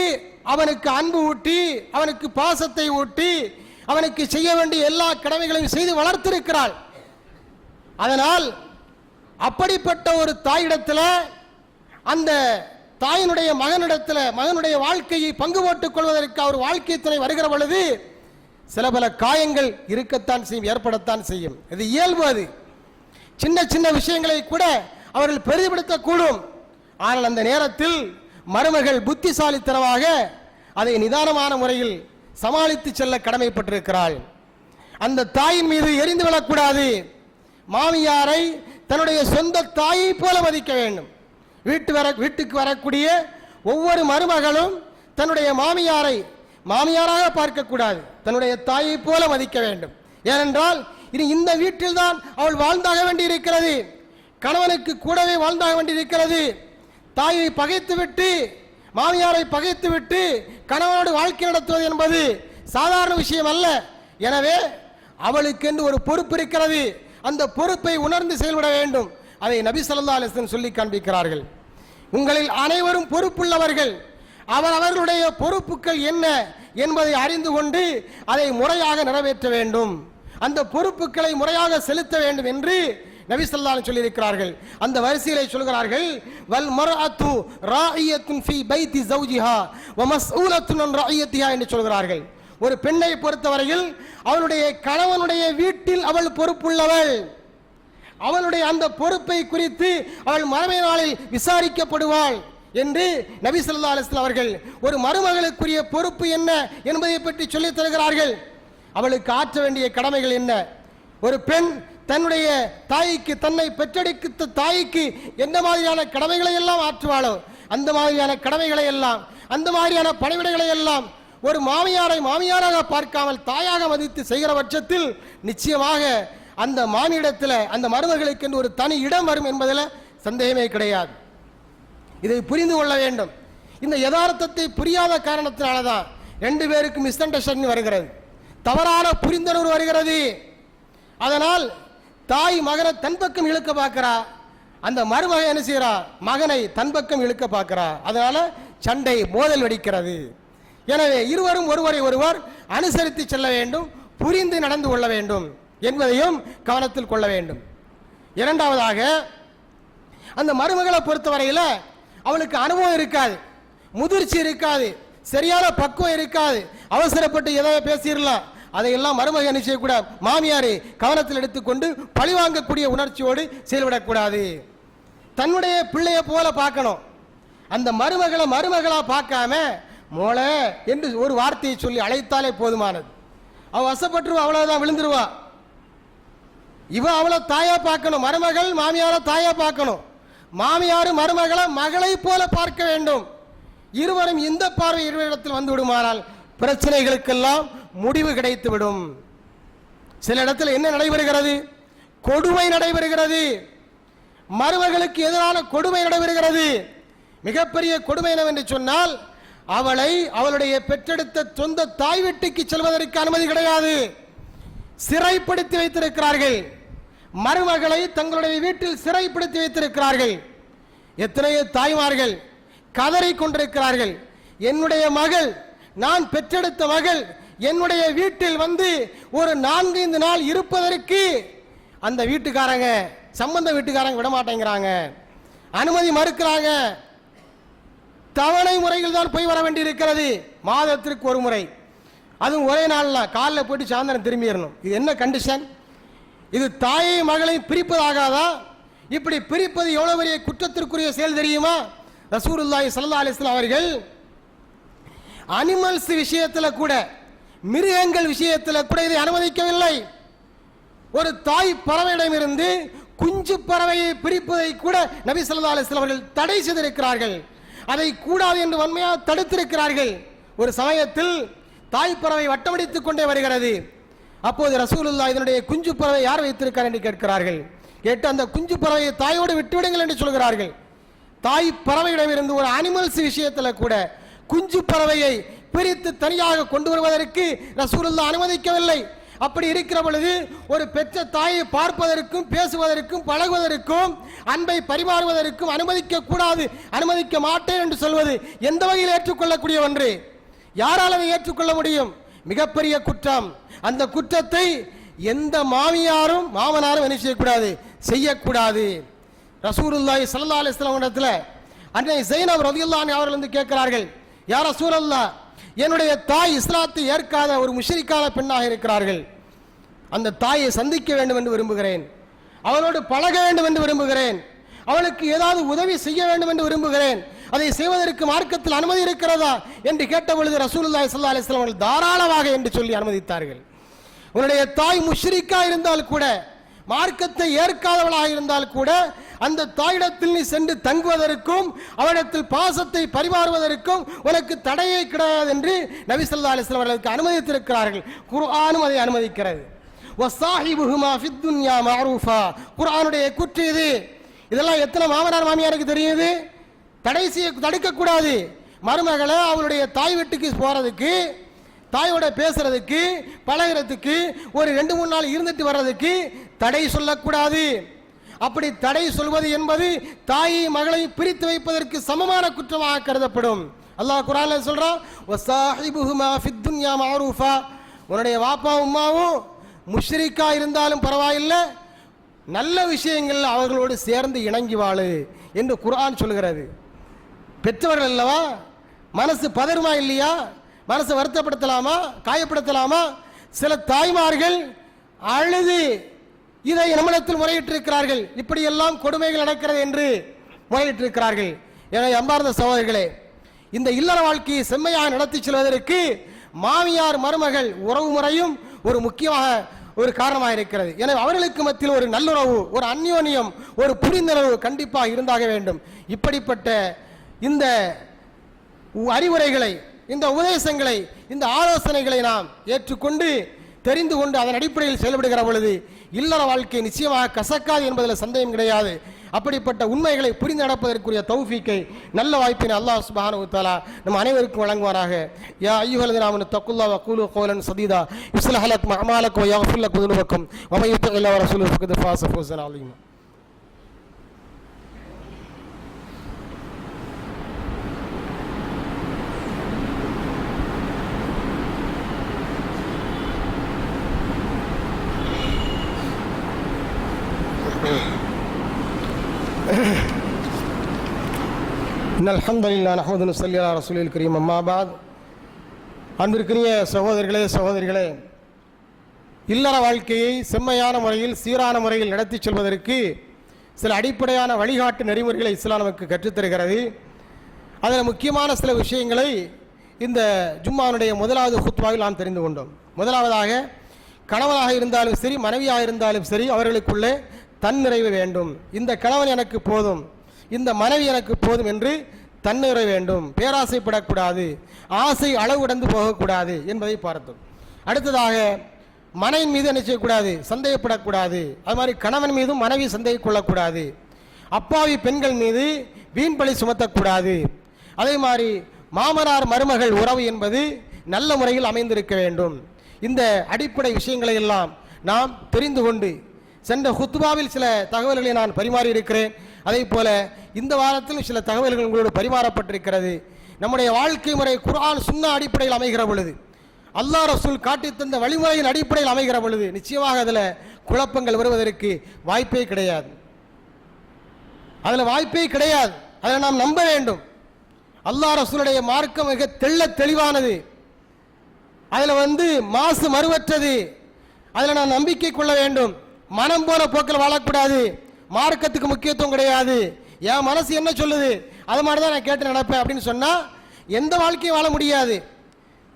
அவனுக்கு அன்பு ஊட்டி, அவனுக்கு பாசத்தை ஊட்டி, அவனுக்கு செய்ய வேண்டிய எல்லா கடமைகளையும் செய்து வளர்த்திருக்கிறாள். அதனால் அப்படிப்பட்ட ஒரு தாயிடத்தில் அந்த தாயினுடைய மகனுடைய வாழ்க்கையை பங்கு போட்டுக் கொள்வதற்கு அவர் வாழ்க்கை துணை வருகிற பொழுது சில பல காயங்கள் இருக்கத்தான் செய்யும், ஏற்படத்தான் செய்யும். இது இயல்பு. அது சின்ன சின்ன விஷயங்களை கூட அவர்கள் பெரிதுபடுத்தக்கூடும். ஆனால் அந்த நேரத்தில் மருமகள் புத்திசாலித்தனமாக அதை நிதானமான முறையில் சமாளித்து செல்ல கடமைப்பட்டிருக்கிறாள். அந்த தாயின் மீது எரிந்து விடக்கூடாது. மாமியாரை தன்னுடைய சொந்த தாயை போல மதிக்க வேண்டும். வீட்டுக்கு வரக்கூடிய ஒவ்வொரு மருமகளும் தன்னுடைய மாமியாரை மாமியாராக பார்க்கக்கூடாது, தன்னுடைய தாயை போல மதிக்க வேண்டும். ஏனென்றால் இனி இந்த வீட்டில் தான் அவள் வாழ்ந்தாக வேண்டி இருக்கிறது, கணவனுக்கு கூடவே வாழ்ந்தாக வேண்டி இருக்கிறது. தாயை பகைத்துவிட்டு, மாமியாரை பகைத்துவிட்டு கணவனோடு வாழ்க்கை நடத்துவது என்பது சாதாரண விஷயம் அல்ல. எனவே அவளுக்கு என்று ஒரு பொறுப்பு இருக்கிறது. அந்த பொறுப்பை உணர்ந்து செயல்பட வேண்டும். அதை நபி ஸல்லல்லாஹு அலைஹி வஸல்லம் சொல்லி காண்பிக்கிறார்கள். உங்களில் அனைவரும் பொறுப்புள்ளவர்கள், அவர்களுடைய பொறுப்புகள் என்ன என்பதை அறிந்து கொண்டு அதை முறையாக நிறைவேற்ற வேண்டும், அந்த பொறுப்புகளை முறையாக செலுத்த வேண்டும் என்று நபி ஸல்லல்லாஹு அலைஹி சொல்லி இருக்கிறார்கள். அந்த வரிசையிலே சொல்கிறார்கள், வல் மர்அத்து ராஇயத்துன் ஃபீ பைத்தி ஸௌஜிஹா வ மஸ்ஊலத்துன் அன் ராஇயத்திஹா என்று சொல்கிறார்கள். ஒரு பெண்ணை பொறுத்தவரையில் அவளுடைய கணவனுடைய வீட்டில் அவள் பொறுப்புள்ளவள். அவளுடைய அந்த பொறுப்பை குறித்து அவள் மறுமை நாளில் விசாரிக்கப்படுவாள் என்று நபி ஸல்லல்லாஹு அலைஹி வஸல்லம் அவர்கள் ஒரு மருமகளுக்குரிய பொறுப்பு என்ன என்பதை பற்றி சொல்லித் தருகிறார்கள். அவளுக்கு ஆற்ற வேண்டிய கடமைகள் என்ன? ஒரு பெண் தன்னுடைய தாய்க்கு, தன்னை பெற்றெடுத்த தாய்க்கு எந்த மாதிரியான கடமைகளை எல்லாம் ஆற்றுவாளோ அந்த மாதிரியான கடமைகளை எல்லாம், அந்த மாதிரியான பணிவிடைகளை எல்லாம் ஒரு மாமியாரை மாமியாராக பார்க்காமல் தாயாக மதித்து செய்கிற பட்சத்தில் நிச்சயமாக அந்த மானிடத்தில் அந்த மருமகளுக்கு என்று ஒரு தனி இடம் வரும் என்பதில் சந்தேகமே கிடையாது. இதை புரிந்து கொள்ள வேண்டும். இந்த யதார்த்தத்தை புரியாத காரணத்தினால்தான் ரெண்டு பேருக்கு மிஸ் அண்டர்ஸ்டாண்டிங் வருகிறது, தவறான புரிந்துணர்வு வருகிறது. அதனால் தாய் மகனை தன் பக்கம் இழுக்க பார்க்கிறா, அந்த மருமகன் என்ன செய்கிறா, மகனை தன் பக்கம் இழுக்க பார்க்கிறா. அதனால சண்டை, மோதல் வெடிக்கிறது. எனவே இருவரும் ஒருவரை ஒருவர் அனுசரித்து செல்ல வேண்டும், புரிந்து நடந்து கொள்ள வேண்டும் என்பதையும் கவனத்தில் கொள்ள வேண்டும். இரண்டாவதாக, அந்த மருமகளை பொறுத்தவரையில் அவளுக்கு அனுபவம் இருக்காது, முதிர்ச்சி இருக்காது, சரியான பக்குவம் இருக்காது. அவசரப்பட்டு எதை பேசிடலாம், அதையெல்லாம் மருமகன் என்ன செய்யக்கூடாது, மாமியாரை கவனத்தில் எடுத்துக்கொண்டு பழிவாங்கக்கூடிய உணர்ச்சியோடு செயல்படக்கூடாது. தன்னுடைய பிள்ளைய போல பார்க்கணும். அந்த மருமகளை மருமகளா பார்க்காம மோள என்று ஒரு வார்த்தையை சொல்லி அழைத்தாலே போதுமானது. அவ வசப்பட்டுருவா, அவ்வளவுதான், விழுந்துருவா. இவ அவளை தாயா பார்க்கணும், மருமகள் மாமியார தாயா பார்க்கணும், மாமியார் மருமகளை மகளை போல பார்க்க வேண்டும். இருவரும் இந்த பார்வை இருவரிடத்தில் வந்து விடுமானால் பிரச்சனைகளுக்கெல்லாம் முடிவு கிடைத்துவிடும். சில இடத்தில் என்ன நடைபெறுகிறது, கொடுமை நடைபெறுகிறது, மருமகளுக்கு எதிரான கொடுமை நடைபெறுகிறது. மிகப்பெரிய கொடுமை என்னவென்று சொன்னால், அவளை அவளுடைய பெற்றெடுத்த சொந்த தாய் வீட்டுக்கு செல்வதற்கு அனுமதி கிடையாது, சிறைப்படுத்தி வைத்திருக்கிறார்கள். மருமகளை தங்களுடைய வீட்டில் சிறைப்படுத்தி வைத்திருக்கிறார்கள். எத்தனையோ தாய்மார்கள் கதறி கொண்டிருக்கிறார்கள், என்னுடைய மகள், நான் பெற்றெடுத்த மகள் என்னுடைய வீட்டில் வந்து ஒரு 4-5 நாள் இருப்பதற்கு அந்த வீட்டுக்காரங்க, சம்பந்த வீட்டுக்காரங்க விட மாட்டேங்கிறாங்க, அனுமதி மறுக்கிறாங்க. தவணை முறையில் தான் போய் வர வேண்டியிருக்கிறது, மாதத்திற்கு ஒரு முறை, அதுவும் ஒரே நாள்ல காலைல போயிட்டு சாயந்தரம் திரும்பிடணும். இது என்ன கண்டிஷன்? இது தாயை மகளை பிரிப்பதாகாதா? இப்படி பிரிப்பது எவ்வளவு பெரிய குற்றத்திற்குரிய செயல் தெரியுமா? ரசூலுல்லாஹி ஸல்லல்லாஹு அலைஹி வஸல்லம் அவர்கள் அனிமல்ஸ் விஷயத்தில் கூட, மிருகங்கள் விஷயத்தில் கூட இதை அனுமதிக்கவில்லை. ஒரு தாய் பறவையிடமிருந்து குஞ்சு பறவையை பிரிப்பதை கூட நபி ஸல்லல்லாஹு அலைஹி வஸல்லம் அவர்கள் தடை செய்திருக்கிறார்கள். அதை கூடாது என்று வன்மையாக தடுத்திருக்கிறார்கள். ஒரு சமயத்தில் தாய் பறவை வட்டமடித்துக் கொண்டே வருகிறது. அப்போது ரசூலுல்லாஹ் இதனுடைய குஞ்சு பறவை யார் வைத்திருக்கார் என்று கேட்கிறார்கள். கேட்டு அந்த குஞ்சு பறவையை தாயோடு விட்டுவிடுங்கள் என்று சொல்கிறார்கள். தாய் பறவையிடமிருந்து ஒரு அனிமல்ஸ் விஷயத்தில் கூட குஞ்சு பறவையை பிரித்து தனியாக கொண்டு வருவதற்கு ரசூலுல்லாஹ் அனுமதிக்கவில்லை. அப்படி இருக்கிற பொழுது ஒரு பெற்ற தாயை பார்ப்பதற்கும் பேசுவதற்கும் பழகுவதற்கும் அன்பை பரிமாறுவதற்கும் அனுமதிக்க கூடாது, அனுமதிக்க மாட்டேன் என்று சொல்வது எந்த வகையில் ஏற்றுக்கொள்ளக்கூடிய ஒன்று? யாரால் அதை ஏற்றுக்கொள்ள முடியும்? மிகப்பெரிய குற்றம். அந்த குற்றத்தை எந்த மாமியாரும் மாமனாரும் என்ன செய்யக்கூடாது, செய்யக்கூடாது. ரசூலுல்லாஹி ஸல்லல்லாஹு அலைஹி வஸல்லம் இடத்துல அன்னை ஸைனப் ரலியல்லாஹு அன்ஹா அவர்கள் வந்து கேட்கிறார்கள், யா ரசூலல்லாஹ், என்னுடைய தாய் இஸ்லாத்தை ஏற்காத ஒரு முஷ்ரிக்கான பெண்ணாக இருக்கிறார்கள், அந்த தாயை சந்திக்க வேண்டும் என்று விரும்புகிறேன், அவளோடு பழக வேண்டும் என்று விரும்புகிறேன், அவளுக்கு ஏதாவது உதவி செய்ய வேண்டும் என்று விரும்புகிறேன், அதை செய்வதற்கு மார்க்கத்தில் அனுமதி இருக்கிறதா என்று கேட்ட பொழுது ரசூலுல்லாஹி ஸல்லல்லாஹு அலைஹி வஸல்லம் அவர்கள் தாராளமாக என்று சொல்லி அனுமதித்தார்கள். உன்னுடைய தாய் முஷ்ரிக்கா இருந்தால் கூட, மார்க்கத்தை ஏற்காதவளாக இருந்தால் கூட, அந்த தாயிடத்தில் நீ சென்று தங்குவதற்கும் அவரிடத்தில் பாசத்தை பரிமாறுவதற்கும் உனக்கு தடையே கிடையாது என்று நபி ஸல்லல்லாஹு அலைஹி வஸல்லம் அவர்களுக்கு அனுமதித்திருக்கிறார்கள். குர்ஆனும் அதை அனுமதிக்கிறது. வஸாஹிபுஹுமா ஃபித் துன்யா மஅரூஃபா, குர்ஆனுடைய கூற்று இது. இதெல்லாம் எத்தனை மாமனார் மாமியாருக்கு தெரியுது? தடுக்கக்கூடாது. மருமகளை அவளுடைய தாய் வீட்டுக்கு போறதுக்கு, தாயோட பேசுறதுக்கு, பழகிறதுக்கு, ஒரு 2-3 நாள் இருந்துட்டு வர்றதுக்கு தடை சொல்லக்கூடாது. அப்படி தடை சொல்வது என்பது தாயை மகளை பிரித்து வைப்பதற்கு சமமான குற்றமாக கருதப்படும். அல்லாஹ் குர்ஆன்ல சொல்றான், வஸாஹிபுஹுமா ஃபித் துன்யா மஅரூஃபா, உன்னுடைய வாப்பா உம்மாவும் முஷ்ரிக்கா இருந்தாலும் பரவாயில்லை, நல்ல விஷயங்கள் அவர்களோடு சேர்ந்து இணங்கி வாழு என்று குர்ஆன் சொல்கிறது. பெற்றவர்கள் அல்லவா, மனசு பதறுமா இல்லையா? மனசை வருத்தப்படுத்தலாமா, காயப்படுத்தலாமா? சில தாய்மார்கள் அழுது இதை நம்மிடத்தில் முறையிட்டிருக்கிறார்கள். இப்படியெல்லாம் கொடுமைகள் நடக்கிறது என்று முறையிட்டிருக்கிறார்கள். எனவே அன்பார்ந்த சகோதரர்களே, இந்த இல்லற வாழ்க்கையை செம்மையாக நடத்தி செல்வதற்கு மாமியார் மருமகள் உறவு முறையும் ஒரு முக்கியமாக ஒரு காரணமாக இருக்கிறது. எனவே அவர்களுக்கு மத்தியில் ஒரு நல்லுறவு, ஒரு அந்யோன்யம், ஒரு புரிந்துணர்வு கண்டிப்பாக இருந்தாக வேண்டும். இப்படிப்பட்ட இந்த அறிவுரைகளை, இந்த உபதேசங்களை, இந்த ஆலோசனைகளை நாம் ஏற்றுக்கொண்டு தெரிந்து கொண்டு அதன் அடிப்படையில் செயல்படுகிற பொழுது இல்லற வாழ்க்கை நிச்சயமாக கசக்காது என்பதில் சந்தேகம் கிடையாது. அப்படிப்பட்ட உண்மைகளை புரிந்து நடப்பதற்குரிய தௌஃபீக்கை, நல்ல வாய்ப்பினை அல்லாஹ் சுப்ஹானஹு வ தஆலா நம் அனைவருக்கும் வழங்குவாராக. யா அய்யுஹல்லதீன ஆமனு தக்குல்லாஹ வ கூலு கௌலன் சதீதா யுஸ்லிஹ் லக்கும் அஅமாலக்கும் வ யக்ஃபிர் லக்கும் ذுனூபக்கும் வ மன் யுத்திஇல்லாஹ வ ரசூலஹு ஃபக்கத் ஃபாஸ ஃபௌஸன் அஸீமா. அல்ஹம்துலில்லாஹ் நஹ்மதுஹு வ நுஸல்லி அலா ரசூலில் கரீம். அம்மா பாத். அன்பிற்குரிய சகோதரர்களே, சகோதரிகளே, இல்லற வாழ்க்கையை செம்மையான முறையில், சீரான முறையில் நடத்தி செல்வதற்கு சில அடிப்படையான வழிகாட்டு நெறிமுறைகளை இஸ்லாம் நமக்கு கற்றுத்தருகிறது. அதில் முக்கியமான சில விஷயங்களை இந்த ஜும்மானுடைய முதலாவது ஹுத்பாவில் நாம் தெரிந்து கொண்டோம். முதலாவதாக, கணவனாக இருந்தாலும் சரி, மனைவியாக இருந்தாலும் சரி, அவர்களுக்குள்ளே தன்னிறைவு வேண்டும். இந்த கணவன் எனக்கு போதும், இந்த மனைவி எனக்கு போதும் என்று தன்னிறைவு வேண்டும். பேராசைப்படக்கூடாது, ஆசை அளவு கடந்து போகக்கூடாது என்பதை பார்த்தோம். அடுத்ததாக, மனைவின் மீது என்ன செய்யக்கூடாது, சந்தேகப்படக்கூடாது. அது மாதிரி கணவன் மீதும் மனைவி சந்தேகம் கொள்ளக்கூடாது. அப்பாவி பெண்கள் மீது வீண்பழி சுமத்தக்கூடாது. அதே மாதிரி மாமனார் மருமகள் உறவு என்பது நல்ல முறையில் அமைந்திருக்க வேண்டும். இந்த அடிப்படை விஷயங்களை எல்லாம் நாம் தெரிந்து கொண்டு, சென்ற ஹுத்பாவில் சில தகவல்களை நான் பரிமாறி இருக்கிறேன். அதே போல இந்த வாரத்தில் சில தகவல்கள் உங்களோடு பரிமாறப்பட்டிருக்கிறது. நம்முடைய வாழ்க்கை முறை குர்ஆன் சுன்னா அடிப்படையில் அமைகிற பொழுது, அல்லாஹ் ரசூல் காட்டி தந்த வழிமுறையின் அடிப்படையில் அமைகிற பொழுது நிச்சயமாக அதில் குழப்பங்கள் வருவதற்கு வாய்ப்பே கிடையாது. அதில் வாய்ப்பே கிடையாது. அதில் நாம் நம்ப வேண்டும். அல்லாஹ் ரசூலுடைய மார்க்கம் மிக தெளிவானது. அதில் மாசு மறுவற்றது. அதில் நாம் நம்பிக்கை கொள்ள வேண்டும். மனம் போன போக்கில் வாழக்கூடாது. மார்க்கத்துக்கு முக்கியத்துவம் கிடையாது. என் மனசு என்ன சொல்லுது அது மாதிரி தான் நான் கேட்டு நடப்பேன் அப்படின்னு சொன்னால் எந்த வாழ்க்கையும் வாழ முடியாது.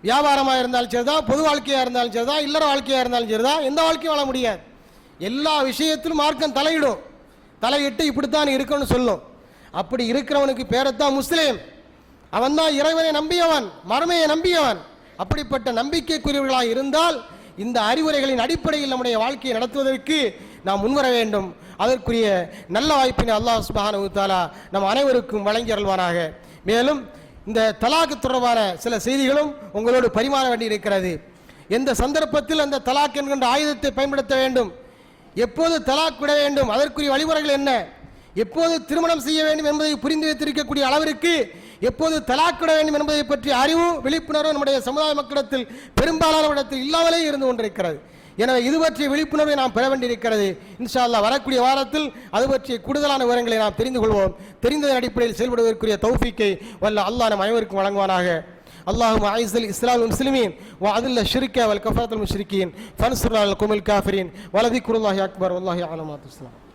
வியாபாரமாக இருந்தாலும் சரிதான், பொது வாழ்க்கையாக இருந்தாலும் சரிதான், இல்லற வாழ்க்கையாக இருந்தாலும் சரிதான், எந்த வாழ்க்கையும் வாழ முடியாது. எல்லா விஷயத்திலும் மார்க்கம் தலையிடும். தலையிட்டு இப்படித்தான் இருக்கணும்னு சொல்லும். அப்படி இருக்கிறவனுக்கு பேரத்தான் முஸ்லீம். அவன் தான் இறைவனை நம்பியவன், மறுமையை நம்பியவன். அப்படிப்பட்ட நம்பிக்கைக்குரியவர்களாக இருந்தால் இந்த அறிவுரைகளின் அடிப்படையில் நம்முடைய வாழ்க்கையை நடத்துவதற்கு நாம் முன்வர வேண்டும். அதற்குரிய நல்ல வாய்ப்பினை அல்லாஹ் சுப்ஹானஹு வ தஆலா நம் அனைவருக்கும் வழங்கி அருள்வானாக. மேலும் இந்த தலாக் தொடர்பான சில செய்திகளும் உங்களோடு பரிமாற வேண்டியிருக்கிறது. எந்த சந்தர்ப்பத்தில் அந்த தலாக் என்கின்ற ஆயுதத்தை பயன்படுத்த வேண்டும், எப்போது தலாக் விட வேண்டும், அதற்குரிய வழிமுறைகள் என்ன, எப்போது திருமணம் செய்ய வேண்டும் என்பதை புரிந்து வைத்திருக்கக்கூடிய அளவிற்கு எப்போது தலாக் விட வேண்டும் என்பதை பற்றி அறிவு, விழிப்புணர்வு நம்முடைய சமுதாய மக்களிடத்தில் பெரும்பாலான இடத்தில் இல்லாமலே இருந்து கொண்டிருக்கிறது. எனவே இது பற்றிய விழிப்புணர்வை நாம் பெற வேண்டியிருக்கிறது. இன்ஷா அல்லாஹ் வரக்கூடிய வாரத்தில் அது பற்றிய கூடுதலான விவரங்களை நாம் தெரிந்து கொள்வோம். தெரிந்ததன் அடிப்படையில் செயல்படுவதற்குரிய தௌஃபீக்கை வல்ல அல்லாஹ் நம் அனைவருக்கும் வழங்குவானாக. اللهم اعز الاسلام والمسلمين واذل الشرك والكفرة المشركين فانصرنا على القوم الكافرين ولذكر الله اكبر والله يعلم ما تصنعون.